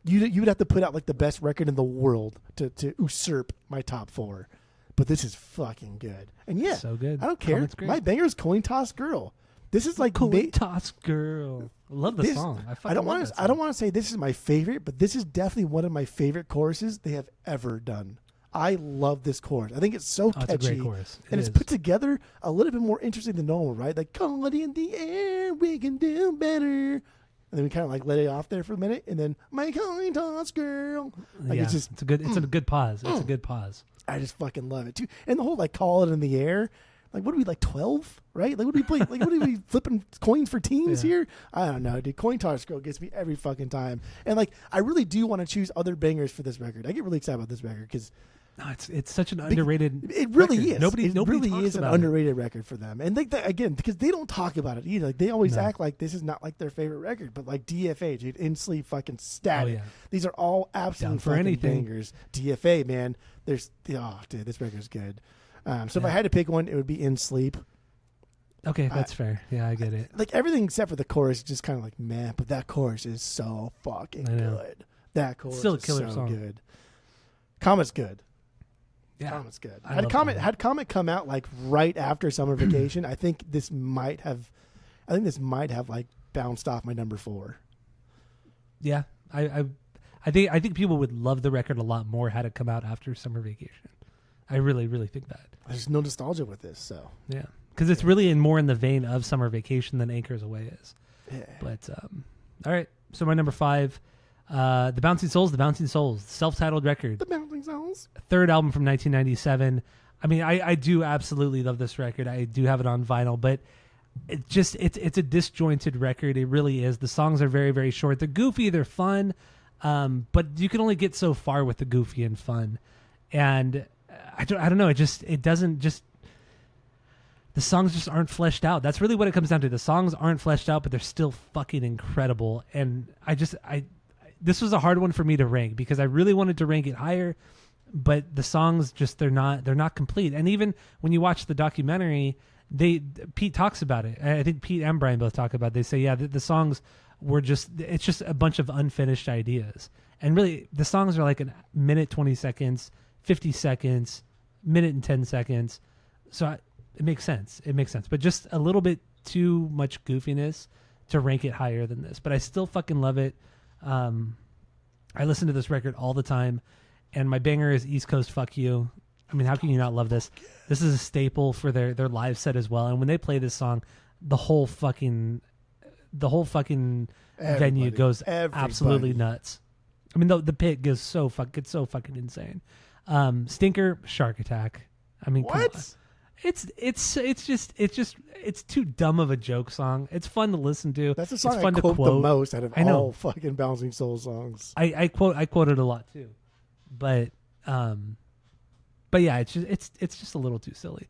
you would have to put out like the best record in the world to usurp my top 4. But this is fucking good. And yeah, so good. I don't care. My banger is Coin Toss Girl. This is like Coin Toss Girl. I love the song. I don't want to say this is my favorite, but this is definitely one of my favorite choruses they have ever done. I love this chorus. I think it's so catchy. It's a great chorus. And it's put together a little bit more interesting than normal, right? Like, caught in the air, we can do better. And then we kind of like let it off there for a minute, and then my coin toss girl. Like it's a good pause. It's a good pause. I just fucking love it too. And the whole like call it in the air. Like, what are we, like 12, right? Like, what do we play? Like, what are we flipping coins for teams here? I don't know, dude. Coin Toss Girl gets me every fucking time. And like, I really do want to choose other bangers for this record. I get really excited about this record because no, it's such an underrated. It really record. is. Nobody really talks is an about underrated record for them. And like again, because they don't talk about it either. Like they always act like this is not like their favorite record, but like DFA, dude, In Sleep, fucking Static. Oh, yeah. These are all absolute fucking bangers. DFA, man. Dude, this record's good. So if I had to pick one, it would be In Sleep. Okay, that's fair. Yeah, I get it. Like everything except for the chorus is just kind of like meh, but that chorus is so fucking good. That chorus still a is killer so song. good. Comet's good. Yeah, Comet's good. Had Comet come out like right after Summer Vacation, I think this might have like bounced off my number 4. Yeah, I think people would love the record a lot more had it come out after Summer Vacation. I really, really think that. There's no nostalgia with this, so yeah, because it's really more in the vein of Summer Vacation than Anchors Away is. Yeah. But all right, so my number 5, The Bouncing Souls, self-titled record. The Bouncing Souls. Third album from 1997. I mean, I do absolutely love this record. I do have it on vinyl, but it's a disjointed record. It really is. The songs are very, very short. They're goofy. They're fun. But you can only get so far with the goofy and fun. And I don't know. The songs just aren't fleshed out. That's really what it comes down to. The songs aren't fleshed out, but they're still fucking incredible. And this was a hard one for me to rank because I really wanted to rank it higher, but the songs just they're not complete. And even when you watch the documentary, Pete talks about it. I think Pete and Brian both talk about it. They say, yeah, the songs were it's just a bunch of unfinished ideas. And really, the songs are like a minute, 20 seconds, 50 seconds, minute and 10 seconds. So it makes sense. But just a little bit too much goofiness to rank it higher than this. But I still fucking love it. I listen to this record all the time, and my banger is East Coast Fuck You. I mean, how can you not love this? This is a staple for their live set as well. And when they play this song, the whole fucking venue goes absolutely nuts. I mean, the pit gets so fucking insane. Stinker, Shark Attack. I mean, what? Come on. It's too dumb of a joke song. It's fun to listen to. That's the song it's fun I quote to quote the most out of all fucking Bouncing Soul songs. I quote it a lot too, but yeah, it's just a little too silly.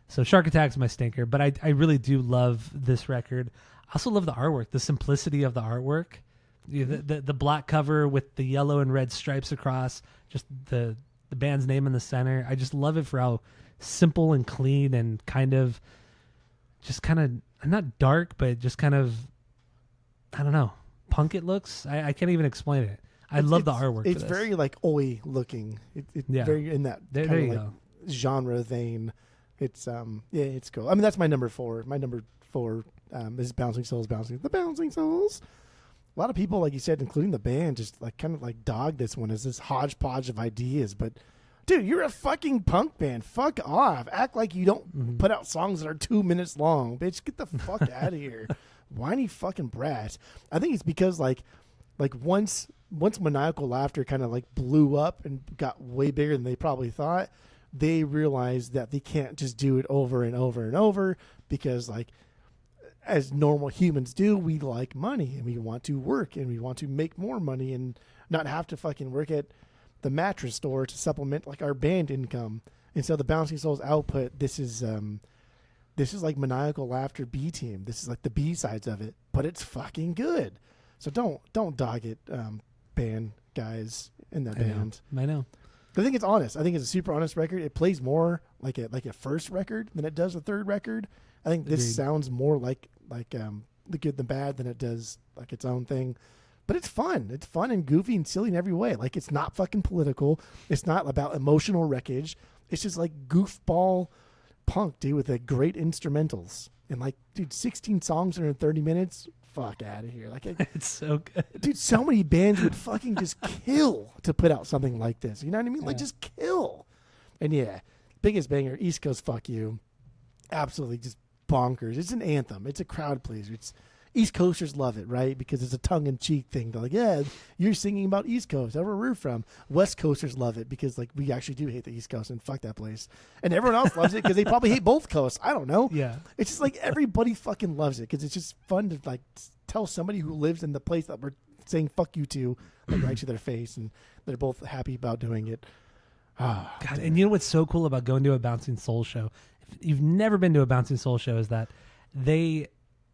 So Shark Attack's my stinker, but I really do love this record. I also love the artwork, the simplicity of the artwork, the black cover with the yellow and red stripes across, just the band's name in the center. I just love it for how simple and clean and kind of not dark, but just kind of, I don't know, punk it looks. I can't even explain it. I love the artwork. It's very like oi looking. It's very in that there kind you of like go. genre vein. It's it's cool. I mean, that's my number 4. My number 4 is Bouncing Souls. The Bouncing Souls. A lot of people, like you said, including the band, just like kind of like dog this one as this hodgepodge of ideas. But dude, you're a fucking punk band. Fuck off. Act like you don't put out songs that are 2 minutes long, bitch. Get the fuck out of here. Whiny fucking brat. I think it's because like once Maniacal Laughter kind of like blew up and got way bigger than they probably thought, they realized that they can't just do it over and over and over because like as normal humans do, we like money and we want to work and we want to make more money and not have to fucking work at the mattress store to supplement like our band income. And so the Bouncing Souls output, this is like Maniacal Laughter B Team. This is like the B sides of it, but it's fucking good. So don't dog it, band guys. in that band. I know. I think it's honest. I think it's a super honest record. It plays more like a first record than it does a third record. I think this sounds more like the good and the bad than it does like its own thing. But it's fun. It's fun and goofy and silly in every way. Like, it's not fucking political. It's not about emotional wreckage. It's just like goofball punk, dude, with the great instrumentals. And like, dude, 16 songs in 30 minutes. Fuck out of here. Like, it's so good. Dude, so many bands would fucking just kill to put out something like this. You know what I mean? Like, just kill. And yeah, biggest banger, East Coast Fuck You. Absolutely just bonkers. It's an anthem. It's a crowd pleaser. It's East Coasters love it, right? Because it's a tongue-in-cheek thing. They're like, yeah, you're singing about East Coast. That's where we're from. West Coasters love it because, like, we actually do hate the East Coast and fuck that place. And everyone else loves it because they probably hate both coasts. I don't know. Yeah. It's just like everybody fucking loves it because it's just fun to, like, tell somebody who lives in the place that we're saying fuck you to, like, right to their face, and they're both happy about doing it. Oh, God, and you know what's so cool about going to a Bouncing Soul show? If you've never been to a Bouncing Soul show, is that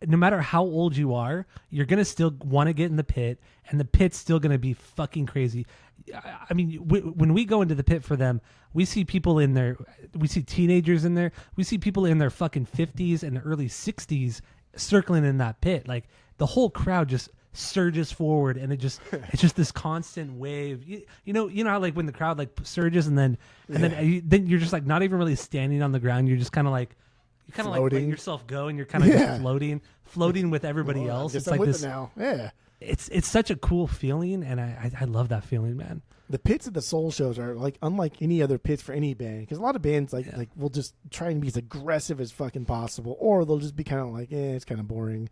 no matter how old you are, you're going to still want to get in the pit, and the pit's still going to be fucking crazy. I mean, when we go into the pit for them, we see people we see teenagers in there, we see people in their fucking 50s and early 60s circling in that pit. Like, the whole crowd just surges forward, and it's just this constant wave. You know how, like, when the crowd, like, surges and then you're just, like, not even really standing on the ground. You're just kind of like, you kind of like let yourself go, and you're kind of just floating with everybody else. It's like this now. Yeah, it's such a cool feeling, and I love that feeling, man. The pits at the Soul shows are like unlike any other pits for any band, because a lot of bands like will just try and be as aggressive as fucking possible, or they'll just be kind of like, it's kind of boring.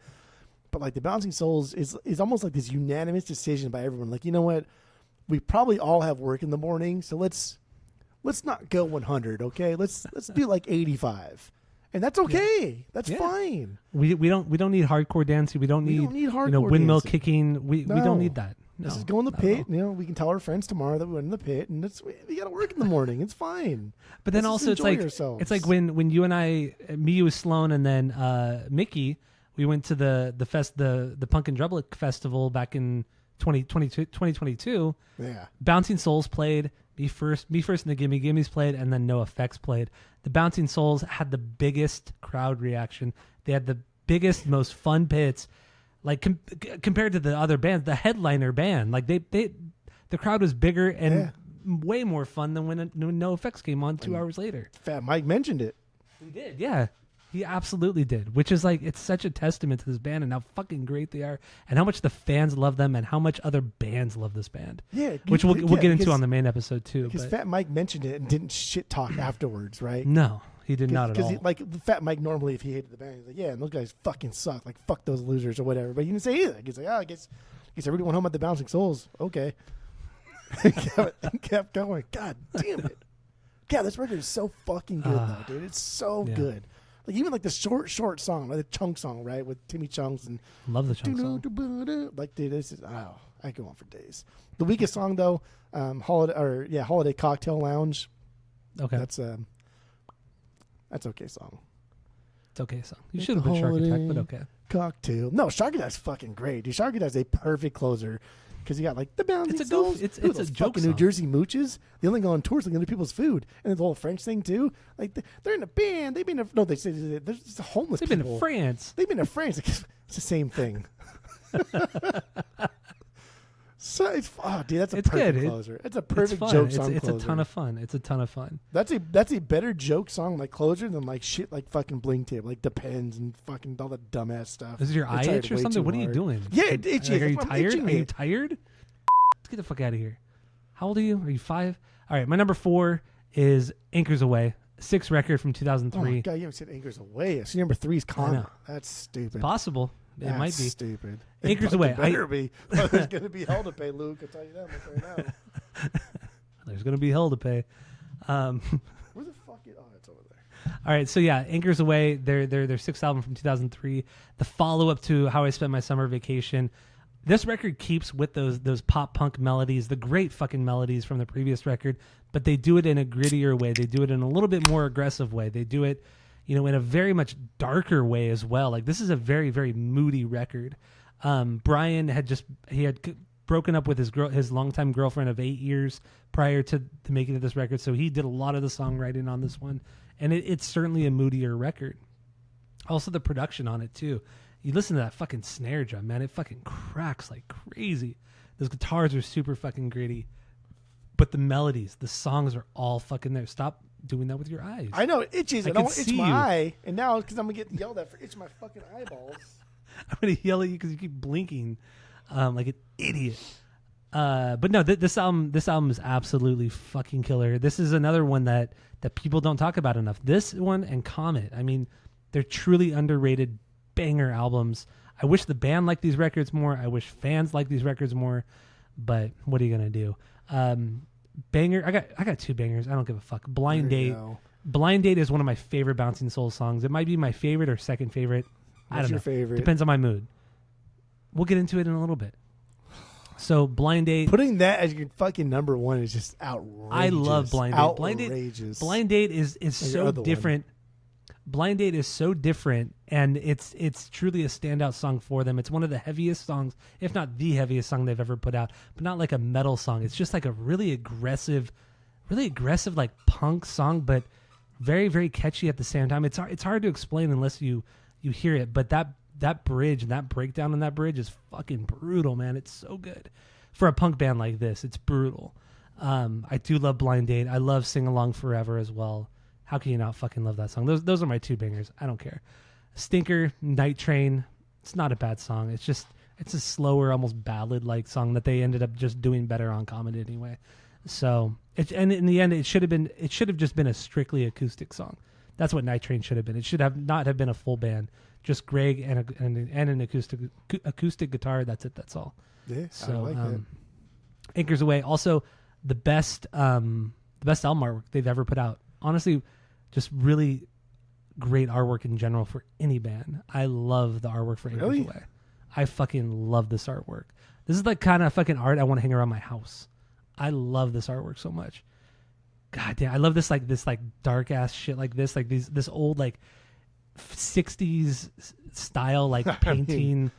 But like the Bouncing Souls is almost like this unanimous decision by everyone. Like, you know what, we probably all have work in the morning, so let's not go 100, okay? Let's do like 85. And that's okay. Yeah. That's fine. We don't need hardcore dancing. We don't need hardcore windmill dancing. Kicking. We don't need that. No, let's just go in the pit. We can tell our friends tomorrow that we went in the pit, and we got to work in the morning. It's fine. But then also it's like when you and I, me with Sloan, and then Mickey, we went to the Punk and Drublic Festival back in 2022. Yeah. Bouncing Souls played. Me first, and the Gimme Gimmes played, and then NoFX played. The Bouncing Souls had the biggest crowd reaction. They had the biggest, most fun pits. Like, compared to the other bands, the headliner band, like the crowd was bigger and way more fun than when NoFX came on 2 hours later. Fat Mike mentioned it. He did, yeah. He absolutely did, which is like, it's such a testament to this band and how fucking great they are, and how much the fans love them, and how much other bands love this band. Yeah, which we'll get into on the main episode too. Because Fat Mike mentioned it and didn't shit talk afterwards, right? No, he did not at all. Because like Fat Mike, normally if he hated the band, he's like, yeah, and those guys fucking suck. Like, fuck those losers or whatever. But he didn't say anything. He's like, I guess everybody went home at the Bouncing Souls. Okay, kept going. God damn it. Yeah, this record is so fucking good though, dude. It's so good. Like, even like the short song, like the Chunk song, right, with Timmy Chunks, and love the Chunk song. Like, dude, this is I go on for days. The weakest song though, Holiday Cocktail Lounge. Okay, that's okay song. It's okay song. You should have been Shark Attack, but okay. Cocktail. No, Shark Attack's fucking great, dude. Shark Attack's a perfect closer. Because you got like the Bouncing Souls. It's a joke fucking song. New Jersey mooches. They only go on tours looking at other people's food, and the whole French thing too. Like, they're in a band. They've been they say they're just homeless. They've people. been to France. They've been to France. It's the same thing. So it's dude, that's a perfect closer. It's a perfect joke song. It's a ton of fun. It's a ton of fun. That's a better joke song like closer than like shit like fucking Blink Tape, like Depends and fucking all the dumbass stuff. Is your eye itch or something? What are you doing? Yeah, it itchy. Are you tired? Are you tired? Let's get the fuck out of here. How old are you? Are you 5? All right, my number 4 is Anchors Away, 6th record from 2003. Oh my God, you haven't said Anchors Away. So number 3 is Karma. That's stupid. Possible. It might be stupid. Anchors Away. It better be. There's going to be hell to pay, Luke. I'll tell you that much right now. There's going to be hell to pay. Where the fuck is? Oh, it's over there. All right, so yeah, Anchors Away. Their 6th album from 2003. The follow up to How I Spent My Summer Vacation. This record keeps with those pop punk melodies, the great fucking melodies from the previous record, but they do it in a grittier way. They do it in a little bit more aggressive way. They do it, in a very much darker way as well. Like, this is a very, very moody record. Brian had broken up with his longtime girlfriend of 8 years prior to the making of this record, so he did a lot of the songwriting on this one, and it's certainly a moodier record. Also, the production on it too. You listen to that fucking snare drum, man. It fucking cracks like crazy. Those guitars are super fucking gritty, but the melodies, the songs are all fucking there. Stop doing that with your eyes. I know it itches. I don't want to itch my eye, and now because I'm gonna get yelled at for itching my fucking eyeballs. I'm gonna yell at you because you keep blinking like an idiot. But no, this album is absolutely fucking killer. This is another one that people don't talk about enough. This one and Comet. I mean, they're truly underrated banger albums. I wish the band liked these records more. I wish fans liked these records more. But what are you gonna do? Banger. I got two bangers. I don't give a fuck. Blind Date. Blind Date is one of my favorite Bouncing Souls songs. It might be my favorite or second favorite. I don't know. What's your favorite? Depends on my mood. We'll get into it in a little bit. So Blind Date. Putting that as your fucking number one is just outrageous. I love Blind Date. Outrageous. Blind Date is so different. Blind Date is so different, and it's truly a standout song for them. It's one of the heaviest songs, if not the heaviest song they've ever put out, but not like a metal song. It's just like a really aggressive like punk song, but very, very catchy at the same time. It's hard to explain unless you hear it, but that bridge and that breakdown on that bridge is fucking brutal, man. It's so good. For a punk band like this, it's brutal. I do love Blind Date. I love Sing Along Forever as well. How can you not fucking love that song? Those are my two bangers. I don't care. Stinker, Night Train. It's not a bad song. It's a slower, almost ballad-like song that they ended up just doing better on Comet anyway. So, and in the end, it should have just been a strictly acoustic song. That's what Night Train should have been. It should not have been a full band. Just Greg and an acoustic guitar. That's it. That's all. Yeah, so, I like it. Anchors Away. Also, the best album artwork they've ever put out. Honestly, just really great artwork in general for any band. I love the artwork for Anchors Away. I fucking love this artwork. This is the kind of fucking art I want to hang around my house. I love this artwork so much. God damn, I love this dark ass shit like this old like 60s style like painting.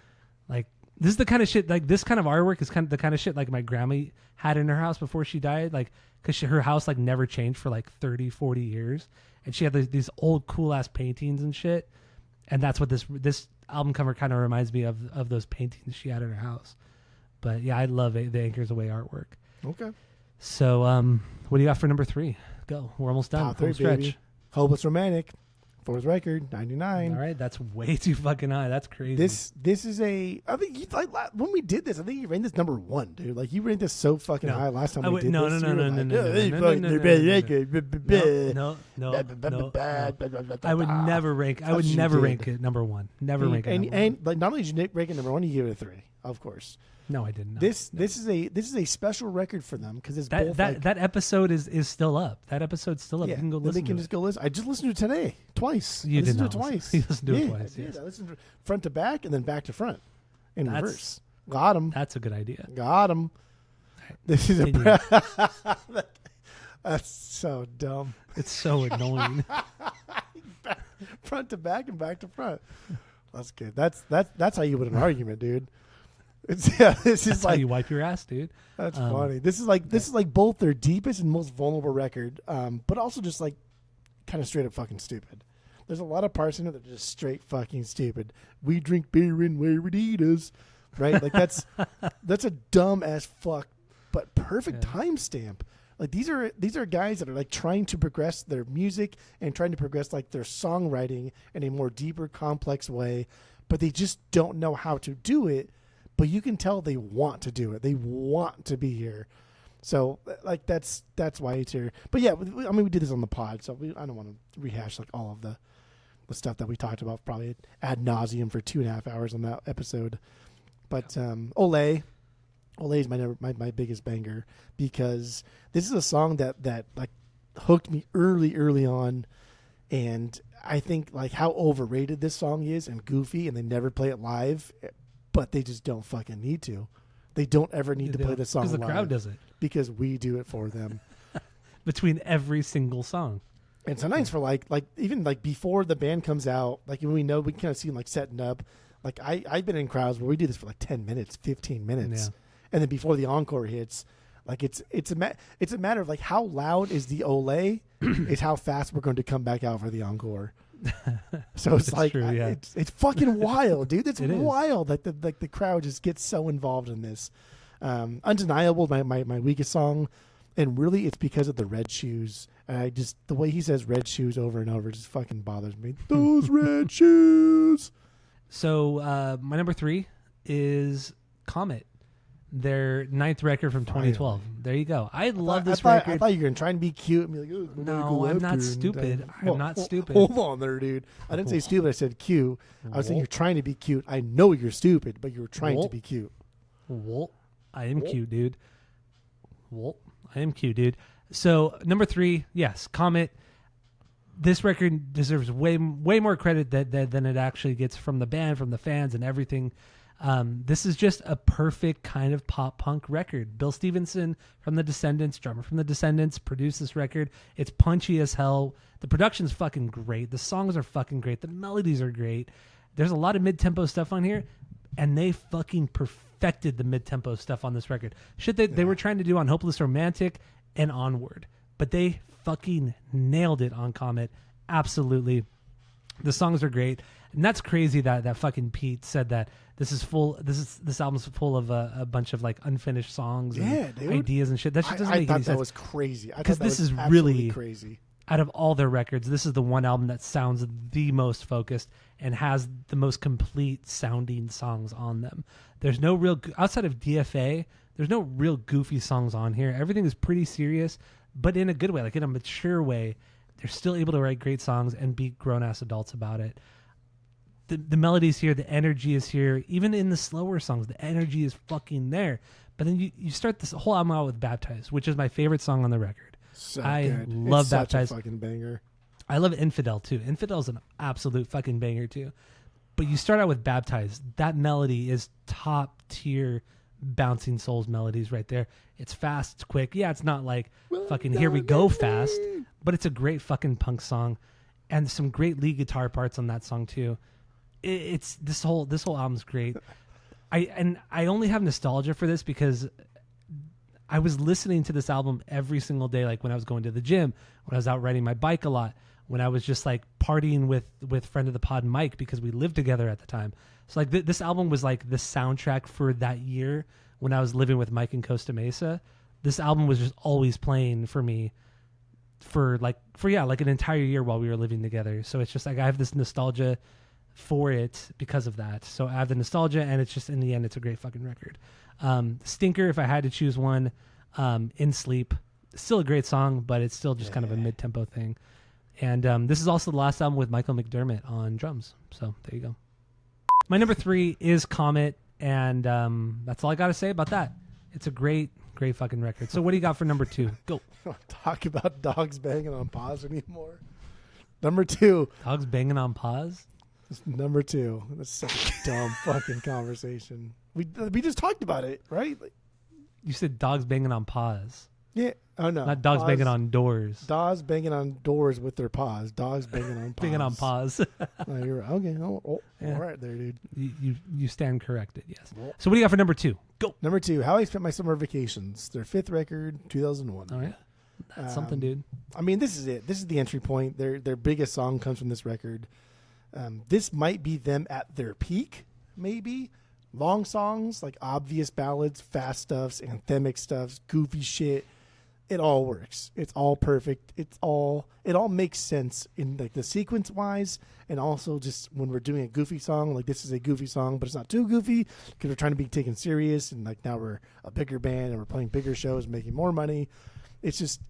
Like this is the kind of shit, like this kind of artwork is kind of the kind of shit like my grandma had in her house before she died, like because her house like never changed for like 30-40 years, and she had these old cool ass paintings and shit, and that's what this album cover kind of reminds me of those paintings she had in her house. But yeah, I love the Anchors Away artwork. Okay. So what do you got for number 3? Go. We're almost done. Top 3, baby. Hopeless Romantic. Fourth record, 99. All right, that's way too fucking high. That's crazy. This is I think when we did this, I think you ranked this number 1, dude. Like you ranked this so fucking high last time we did this. No. I would never rank it number 1. Never rank it. And like not only did you rank it number 1, you gave it a 3, of course. No, I didn't. This is a special record for them because it's both that episode is still up. That episode's still up. Yeah, you can go listen. They can just go listen. I just listened to it today twice. You did listened to it twice. You listened to it twice. I did. Yes. I listened to front to back and then back to front in reverse. Got him. That's a good idea. Got him. This is that's so dumb. It's so annoying. Front to back and back to front. That's good. That's how you win an argument, dude. This is how you wipe your ass, dude. That's funny. This is like both their deepest and most vulnerable record, but also just like kind of straight up fucking stupid. There's a lot of parts in it that are just straight fucking stupid. We drink beer and wear Adidas, right? Like that's a dumb as fuck, but perfect timestamp. Like these are guys that are like trying to progress their music and trying to progress like their songwriting in a more deeper, complex way, but they just don't know how to do it. But you can tell they want to do it. They want to be here. So like that's why it's here. But yeah, I mean we did this on the pod, so I don't want to rehash like all of the stuff that we talked about probably ad nauseum for 2.5 hours on that episode. But Olé is my biggest banger because this is a song that like hooked me early on, and I think like how overrated this song is and goofy, and they never play it live. But they just don't fucking need to. They don't ever need to play the song live. Because the crowd does it. Because we do it for them. Between every single song. And sometimes for like even like before the band comes out, like when we know we can kind of see them like setting up. Like I've been in crowds where we do this for like 10 minutes, 15 minutes. and then before the encore hits, like it's a matter of like how loud is the Olay is how fast we're going to come back out for the encore. So it's like true, yeah. it's fucking wild, dude. It's It is. wild that the crowd just gets so involved in this. Undeniable, my weakest song, and really it's because of the red shoes. I just the way he says red shoes over and over just fucking bothers me. Those red shoes. So my number 3 is Comet, their 9th record from 2012. There you go. I love this record. I thought you were going to try and be cute and be like, oh, No, I'm not stupid. I'm not stupid. Hold on there, dude. I didn't say stupid. I said cute. I was saying you're trying to be cute. I know you're stupid, but you're trying to be cute. Well, I am cute, dude. Well, I am cute, dude. So number 3, yes, Comet. This record deserves way more credit than it actually gets from the band, from the fans, and everything. This is just a perfect kind of pop punk record. Bill Stevenson from the Descendants, drummer from the Descendants, produced this record. It's punchy as hell. The production's fucking great. The songs are fucking great. The melodies are great. There's a lot of mid-tempo stuff on here, and they fucking perfected the mid-tempo stuff on this record. Shit they were trying to do on Hopeless Romantic and Onward, but they fucking nailed it on Comet. Absolutely. The songs are great. And that's crazy that fucking Pete said that this album's full of a bunch of like unfinished songs and ideas and shit. That just doesn't make any sense. I thought that was crazy. Because this is really crazy. Out of all their records, this is the one album that sounds the most focused and has the most complete sounding songs on them. There's no real, outside of DFA, there's no real goofy songs on here. Everything is pretty serious, but in a good way, like in a mature way. They're still able to write great songs and be grown-ass adults about it. The melody's here, the energy is here. Even in the slower songs, the energy is fucking there. But then you start this whole album out with Baptized, which is my favorite song on the record. So I good. love it's Baptized. Such a fucking banger. I love Infidel too. Infidel's an absolute fucking banger too. But you start out with Baptized. That melody is top tier Bouncing Souls melodies right there. It's fast, it's quick. Yeah, it's not like fucking Here We Go fast, but it's a great fucking punk song, and some great lead guitar parts on that song too. It's this whole album's great. I only have nostalgia for this because I was listening to this album every single day, like when I was going to the gym, when I was out riding my bike a lot, when I was just like partying with friend of the pod Mike because we lived together at the time. So like this album was like the soundtrack for that year when I was living with Mike in Costa Mesa. This album was just always playing for me for like an entire year while we were living together. So it's just like I have this nostalgia for it because of that. So I have the nostalgia, and it's just in the end, it's a great fucking record. Stinker, if I had to choose one, In Sleep, still a great song, but it's still just kind of a mid-tempo thing. And this is also the last album with Michael McDermott on drums. So there you go. My number 3 is Comet, and that's all I got to say about that. It's a great fucking record. So what do you got for number 2? Go. Don't talk about dogs banging on paws anymore. Number 2. Dogs banging on paws? Number 2. That's such a dumb fucking conversation. We just talked about it, right? Like, you said dogs banging on paws. Yeah. Oh, no. Not dogs banging on doors. Dogs banging on doors with their paws. Dogs banging on paws. Banging on paws. No, you're right. Okay. Yeah. All right there, dude. You stand corrected, yes. So what do you got for number 2? Go. Number 2, How I Spent My Summer Vacations. Their 5th record, 2001. All right. That's something, dude. I mean, this is it. This is the entry point. Their biggest song comes from this record. This might be them at their peak, maybe. Long songs, like obvious ballads, fast stuffs, anthemic stuffs, goofy shit. It all works. It's all perfect. It all makes sense in like the sequence wise, and also just when we're doing a goofy song, like this is a goofy song, but it's not too goofy because we're trying to be taken serious, and like now we're a bigger band and we're playing bigger shows, making more money. It's just,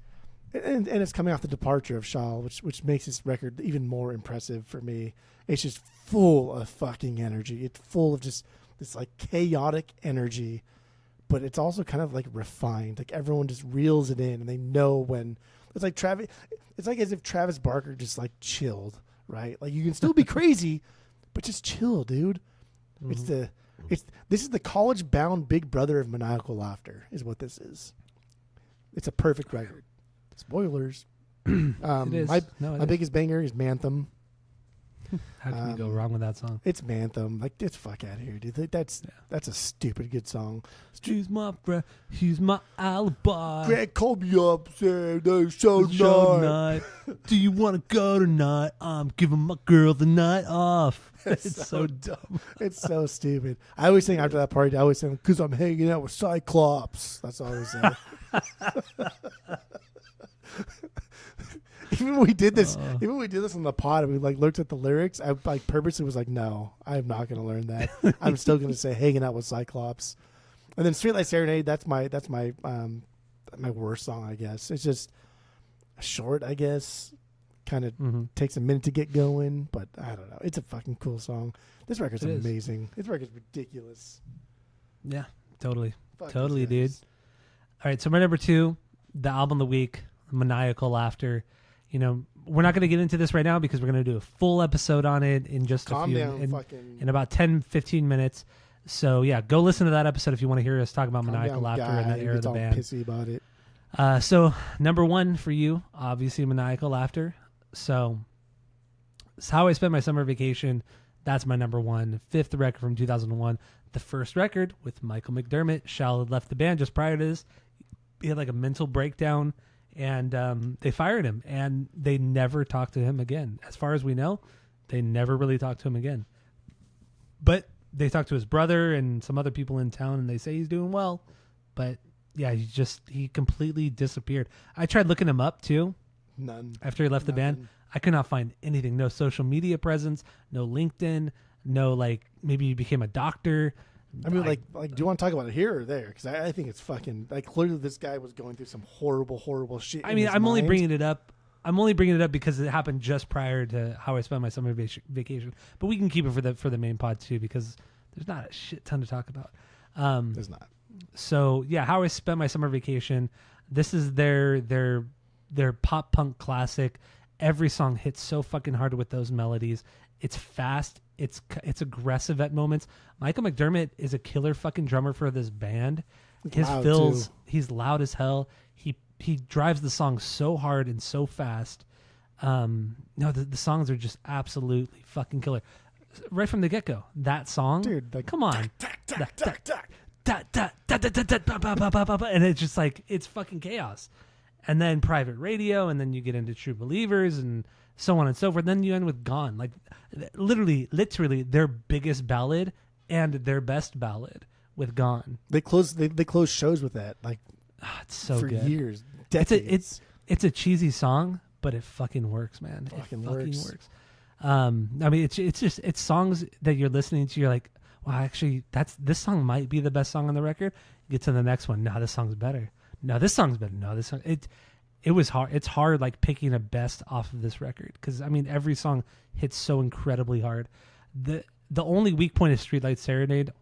and it's coming off the departure of Shaw, which makes this record even more impressive for me. It's just full of fucking energy. It's full of just this like chaotic energy. But it's also kind of like refined. Like everyone just reels it in, and they know when it's like Travis. It's like as if Travis Barker just like chilled, right? Like you can still be crazy, but just chill, dude. Mm-hmm. This is the college-bound big brother of maniacal laughter, is what this is. It's a perfect record. Spoilers. It is. My biggest banger is Manthem. How can you go wrong with that song? It's Manthem. Like, get the fuck out of here, dude. That's a stupid good song. She's my friend. She's my alibi. Greg called me up, saying there's show night. Do you want to go tonight? I'm giving my girl the night off. It's so dumb. It's so stupid. I always think after that party, I always think, because I'm hanging out with Cyclops. That's all I always say. Even when we did this on the pod, and we like looked at the lyrics, I like purposely was like, no, I'm not going to learn that. I'm still going to say hanging out with Cyclops. And then Streetlight Serenade, that's my my worst song, I guess. It's just short, I guess. Kind of takes a minute to get going, but I don't know. It's a fucking cool song. This record's amazing. This record's ridiculous. Yeah, totally. Fuck Totally, dude. All right, so my number 2, the album of the week, Maniacal Laughter. You know, we're not going to get into this right now because we're going to do a full episode on it in just in about 10, 15 minutes. So, yeah, go listen to that episode if you want to hear us talk about Maniacal Laughter and that era of the band. Pissy about it. So, number 1 for you, obviously Maniacal Laughter. So, it's How I Spent My Summer Vacation. That's my number 1. 5th record from 2001. The first record with Michael McDermott. Shal had left the band just prior to this. He had like a mental breakdown, and they fired him, and they never talked to him again. As far as we know, they never really talked to him again. But they talked to his brother and some other people in town, and they say he's doing well. But yeah, he completely disappeared. I tried looking him up too. None. After he left the band, I could not find anything. No social media presence, no LinkedIn, no like maybe he became a doctor. I mean, like, do you want to talk about it here or there? Because I think it's fucking like clearly this guy was going through some horrible, horrible shit. I mean, I'm only bringing it up. I'm only bringing it up because it happened just prior to How I Spent My Summer Vacation. But we can keep it for the main pod too because there's not a shit ton to talk about. There's not. So yeah, How I Spent My Summer Vacation. This is their pop punk classic. Every song hits so fucking hard with those melodies. It's fast. It's aggressive at moments. Michael McDermott is a killer fucking drummer for this band. His fills, he's loud as hell. He drives the song so hard and so fast. The songs are just absolutely fucking killer. Right from the get-go, that song, dude, like, come on. And it's just like, it's fucking chaos. And then Private Radio, and then you get into True Believers, and so on and so forth. Then you end with Gone. Like, literally their biggest ballad and their best ballad with Gone. They close shows with that. Like, it's so for good. Years, decades. It's a cheesy song, but it fucking works, man. It fucking works. I mean, it's songs that you're listening to. You're like, well, actually, this song might be the best song on the record. Get to the next one. No, this song's better. No, this song's better. No, this song. It was hard. It's hard, like picking a best off of this record because I mean, every song hits so incredibly hard. The only weak point is Streetlight Serenade.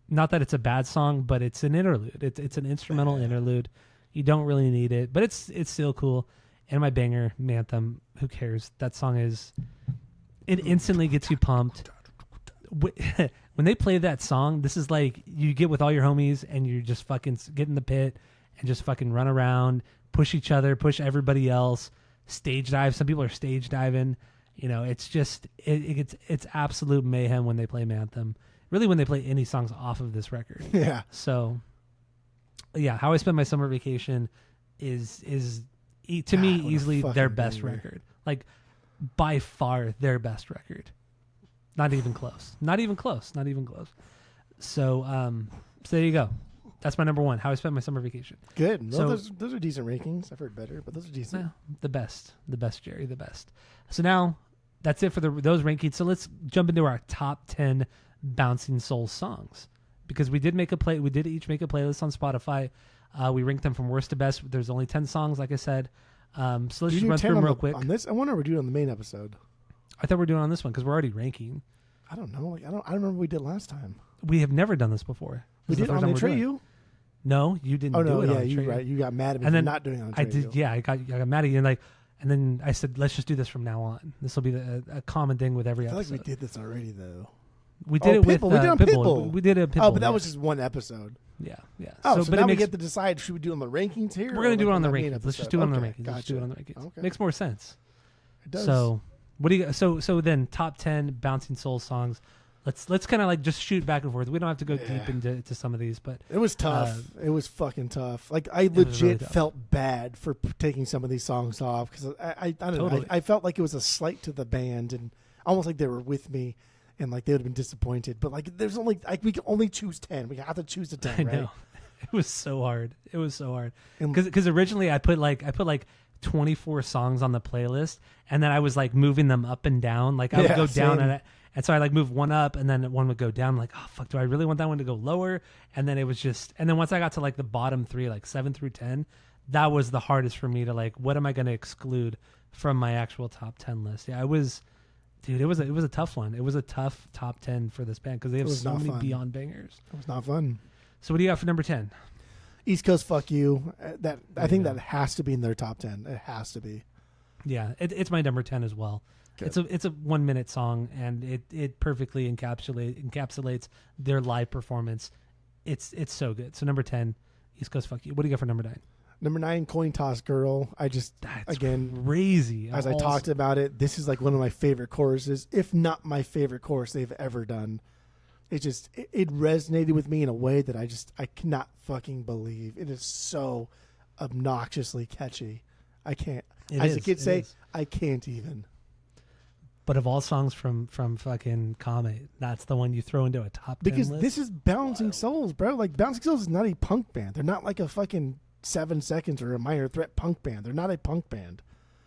Not that it's a bad song, but it's an interlude. It's an instrumental interlude. You don't really need it, but it's still cool. And my banger, Manthem. Who cares? That song it instantly gets you pumped. When they play that song, this is like you get with all your homies and you just fucking get in the pit and just fucking run around, push each other, push everybody else, stage dive. Some people are stage diving. You know, it's just it's absolute mayhem when they play Manthem. Really, when they play any songs off of this record. Yeah. So, yeah, How I Spent My Summer Vacation is to me easily their best record. Like, by far their best record. Not even close. Not even close. So there you go. That's my number 1. How I Spent My Summer Vacation. Good. So, those are decent rankings. I've heard better, but those are decent. Yeah, the best, Jerry, the best. So now that's it for those rankings. So let's jump into our top 10 Bouncing Souls songs because we did each make a playlist on Spotify. We ranked them from worst to best. There's only 10 songs, like I said. So let's just run through them real quick. On this, I wonder if we're doing on the main episode. I thought we were doing on this one because we're already ranking. I don't know. Like, I don't remember what we did last time. We have never done this before. We did on Atreyu. No, you didn't. Oh do no, it yeah, on you're Atreyu. right. You got mad at me for not doing it on Atreyu. I did. Yeah, I got mad at you, and then I said, let's just do this from now on. This will be a common thing with every episode. I feel like we did this already though. We did it with Pitbull. We did on Pitbull. We did a Pitbull. Oh, but that was just one episode. Yeah. Oh, so now we get to decide, should we do it on the rankings here? We're going to do it on the rankings. Let's just do it on the rankings. Gotcha. Let's do it on the rankings. Okay. Makes more sense. It does. So, What do you? So then top 10 bouncing soul songs. Let's kind of like just shoot back and forth. We don't have to go deep into some of these, but it was tough. It was fucking tough. Like I legit really felt bad for taking some of these songs off because I don't know. I felt like it was a slight to the band and almost like they were with me and like they would have been disappointed. But like there's only like we can only choose 10. We have to choose the 10. I know. It was so hard. Because originally I put like 24 songs on the playlist, and then I was like moving them up and down. Like I would go down and so I like move one up and then one would go down. I'm like, oh fuck, do I really want that one to go lower? And then it was just, and then once I got to like the bottom 3, like 7 through 10, that was the hardest for me to like, what am I going to exclude from my actual top 10 list? Yeah, it was a tough one. It was a tough top 10 for this band because they have so many beyond bangers. It was not fun. So what do you got for number 10? East Coast Fuck You. I think that has to be in their top 10. It has to be. Yeah, it's my number 10 as well. Good. It's a 1 minute song, and it perfectly encapsulates their live performance. It's so good. So number 10, East Coast Fuck You. What do you got for number 9? Number 9, Coin Toss Girl. That's crazy. As I talked about it, this is like one of my favorite choruses, if not my favorite chorus they've ever done. It just it resonated with me in a way that I cannot fucking believe. It is so obnoxiously catchy. I can't. As the kids say, I can't even. But of all songs from fucking Comet, that's the one you throw into a top 10 because list? This is Bouncing Souls, bro. Like Bouncing Souls is not a punk band. They're not like a fucking 7 Seconds or a Minor Threat punk band. They're not a punk band.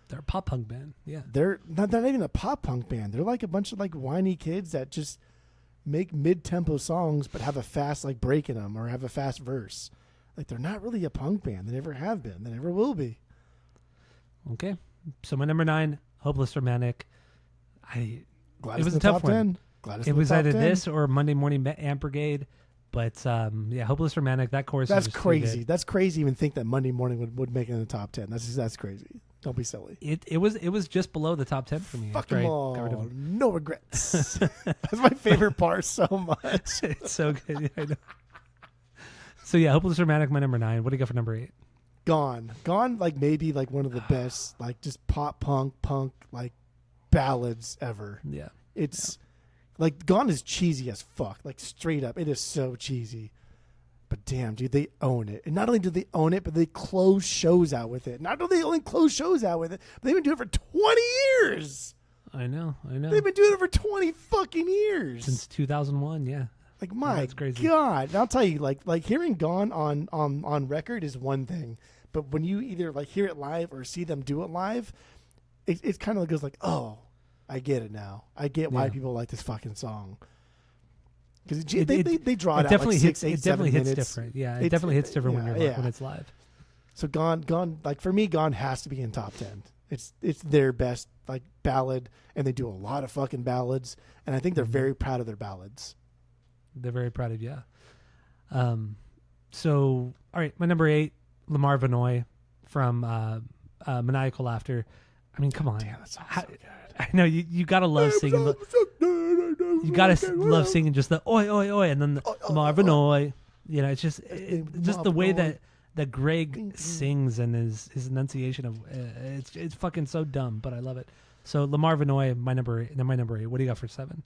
They're a pop punk band. Yeah. They're not even a pop punk band. They're like a bunch of like whiny kids that just make mid-tempo songs but have a fast like break in them or have a fast verse. Like they're not really a punk band. They never have been. They never will be. Okay. So my number 9, Hopeless Romantic. It was a tough one. It was either this or Monday Morning Amp Brigade, but Hopeless Romantic. That chorus. That's crazy. That's crazy. Even think that Monday Morning would make it in the top 10. That's crazy. Don't be silly. It was just below the top 10 for me. Fuck them all. No regrets. That's my favorite part so much. It's so good. Yeah, I know. So yeah, Hopeless Romantic, my number 9. What do you got for number 8? Gone, like maybe like one of the best like just pop punk like ballads ever. Yeah. It's like Gone is cheesy as fuck. Like straight up. It is so cheesy. But damn, dude, they own it. And not only do they own it, but they close shows out with it. Not only do they only close shows out with it, but they've been doing it for 20 years. I know. They've been doing it for 20 fucking years. Since 2001, yeah. Like my God. And I'll tell you, like hearing Gone on record is one thing. But when you either like hear it live or see them do it live, it kind of goes like, oh, I get it now. I get why people like this fucking song. Because they draw it out definitely like 6, 8, it definitely 7 hits minutes. different. Yeah, it definitely hits different when it's live. So Gone, like for me, Gone has to be in top 10. It's their best like ballad, and they do a lot of fucking ballads, and I think they're very proud of their ballads. They're very proud of So all right, my number 8, Lamar Vanoy from Maniacal Laughter. I mean, come on. Damn, that sounds so good. I know you gotta love singing. You gotta love singing just the oi oi oi, and then the Lamar Vanoy. You know, it's just the way that Greg sings and his enunciation of it's fucking so dumb, but I love it. So Lamar Vanoy, my number 8. What do you got for 7?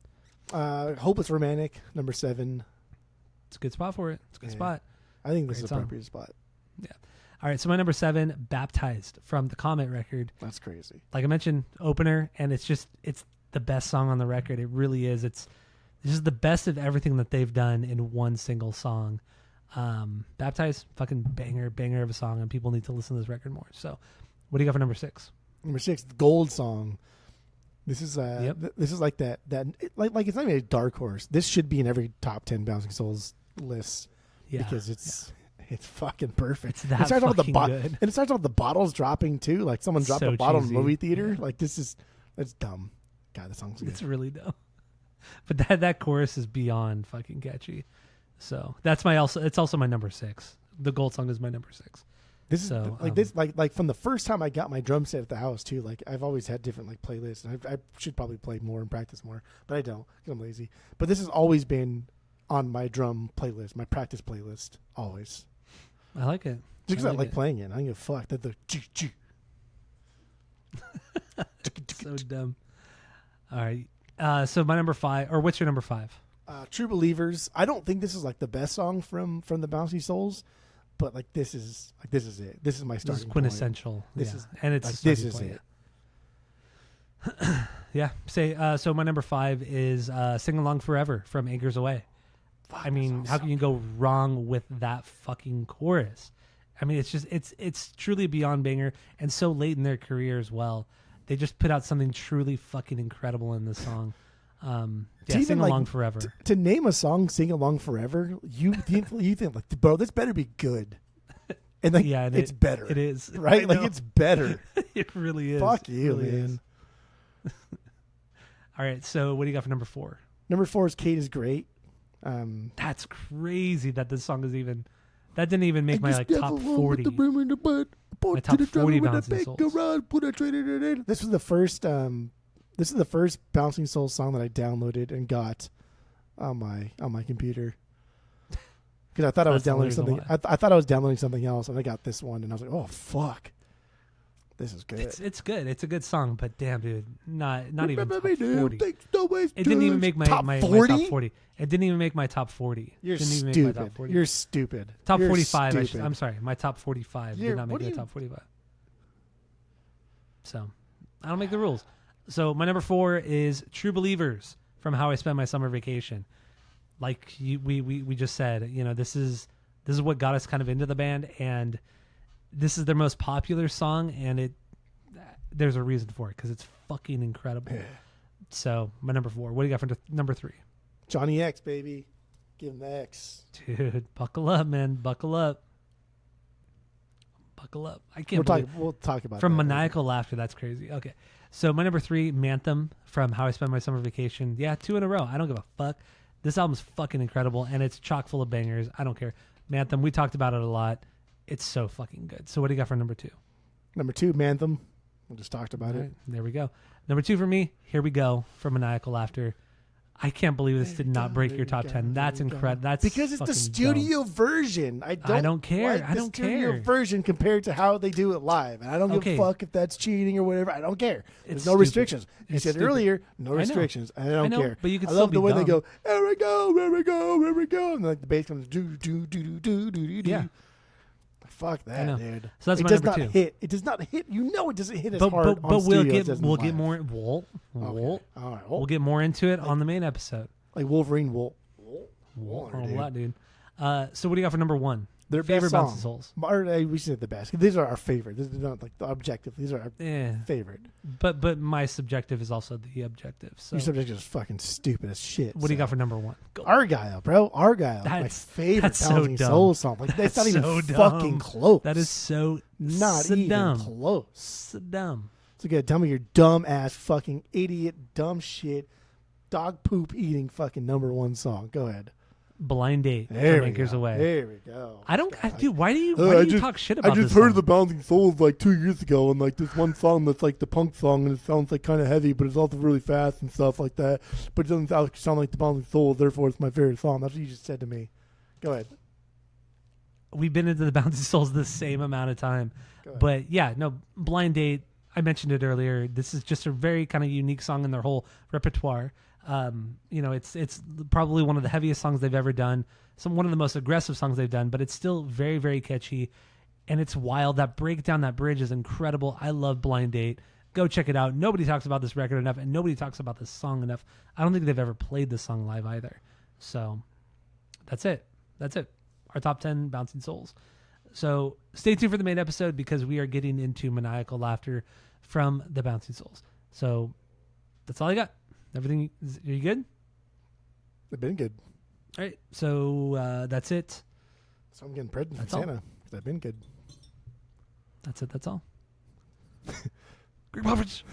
Hopeless Romantic, number 7. It's a good spot for it. It's a good spot. I think this is an appropriate spot. Yeah. All right, so my number 7, Baptized from the Comet record. That's crazy. Like I mentioned, opener, and it's the best song on the record. It really is. This is the best of everything that they've done in one single song. Baptized, fucking banger of a song, and people need to listen to this record more. So, what do you got for number 6? Number 6, the Gold Song. This is this is like that like it's not even a dark horse. This should be in every top 10 Bouncing Souls list because it's fucking perfect. It's that fucking good. And it starts off with the bottles dropping too. Like someone dropped a bottle in the movie theater. Yeah. Like that's dumb. God, that song's good. It's really dumb. But that chorus is beyond fucking catchy. So that's it's also my number 6. The Gold Song is my number 6. This is like from the first time I got my drum set at the house too. Like I've always had different like playlists, and I should probably play more and practice more, but I don't because I'm lazy. But this has always been on my drum playlist, my practice playlist, always. I like it. Just because I like playing it. I don't give a fuck that the so dumb. All right. So my number 5, or what's your number 5? True Believers. I don't think this is like the best song from the Bouncy Souls, but like this is it. This is my starting This is quintessential. point. This is and it's like, a starting this is point. it. Yeah. So my number 5 is "Sing Along Forever" from Anchors Away. I mean, how can you go wrong with that fucking chorus? I mean, it's just it's truly beyond banger, and so late in their career as well. They just put out something truly fucking incredible in this song. Sing Along Forever. To name a song "Sing Along Forever," you think like, bro, this better be good. And like, yeah, and it's better. It is, right? Like, it's better. It really is. Fuck you, really man. All right, so what do you got for number 4? Number 4 is "Kate is Great." That's crazy that this song is even. That didn't even make my like top 40. My top 40 Bouncing Souls. This was the first. This is the first Bouncing Souls song that I downloaded and got on my computer. Because I thought I was downloading something. I thought I was downloading something else, and I got this one, and I was like, "Oh fuck, this is good." It's good. It's a good song, but damn, dude, not even top 40. It It didn't even make my top 40. It didn't even make my top 40. You're didn't even stupid. Make my top 40. You're stupid. Top You're 45. Stupid. I'm sorry, my top 45 did not make the top 45. So I don't make the rules. So my number 4 is "True Believers" from How I Spent My Summer Vacation. Like we just said, you know, this is what got us kind of into the band, and this is their most popular song, and there's a reason for it because it's fucking incredible. So my number 4. What do you got for number 3? Johnny X, baby. Give him the X. Dude, buckle up, man. Buckle up. Buckle up. I can't believe We'll talk about from that Maniacal Laughter. That's crazy. Okay. So my number 3, Manthem from How I Spent My Summer Vacation. Yeah, 2 in a row. I don't give a fuck. This album's fucking incredible, and it's chock full of bangers. I don't care. Manthem, we talked about it a lot. It's so fucking good. So what do you got for number 2? Number 2, Manthem. We just talked about it. There we go. Number 2 for me, Here We Go from Maniacal Laughter. I can't believe this did not break your top 10. That's incredible. That's because it's the studio version. I don't care. Like I don't the studio care. version compared to how they do it live, and I don't give a fuck if that's cheating or whatever. I don't care. There's no restrictions. You said earlier, no restrictions. I don't care. But you can I love still the way be they dumb. go. Here we go. Here we go. Here we go. And like the bass comes do do do do do do do. Yeah. Fuck that, dude. So that's it my does number not 2. hit. It does not hit. You know it doesn't hit as But hard. we'll get more. We'll get more into it on the main episode. Like Wolverine, Dude. So what do you got for number 1? Their favorite best Bouncing Souls. We said the best. These are our favorite. This is not like the objective. These are our favorite. But my subjective is also the objective. So your subjective is fucking stupid as shit. What do you got for number 1? Go. Argyle, bro. Argyle. My favorite Bouncing Souls song. Like that's not even fucking close. That is so not so even dumb. close. So dumb. So good. Tell me your dumb ass fucking idiot, dumb shit, dog poop eating fucking number 1 song. Go ahead. Blind Date from Anchors Away. There we go. Dude, why do you talk shit about this? I just heard the Bouncing Souls like 2 years ago, and like this one song that's like the punk song, and it sounds like kind of heavy, but it's also really fast and stuff like that. But it doesn't sound like the Bouncing Souls, therefore it's my favorite song. That's what you just said to me. Go ahead. We've been into the Bouncing Souls the same amount of time, but yeah, no, Blind Date. I mentioned it earlier. This is just a very kind of unique song in their whole repertoire. It's probably one of the heaviest songs they've ever done. One of the most aggressive songs they've done, but it's still very, very catchy, and it's wild. That breakdown, that bridge is incredible. I love Blind Date. Go check it out. Nobody talks about this record enough, and nobody talks about this song enough. I don't think they've ever played this song live either. So that's it. Our top 10 Bouncing Souls. So stay tuned for the main episode because we are getting into Maniacal Laughter from the Bouncing Souls. So that's all I got. Everything, are you good? They've been good. All right, so that's it. So I'm getting pregnant from Santa because I've been good. That's it. That's all. Great conference.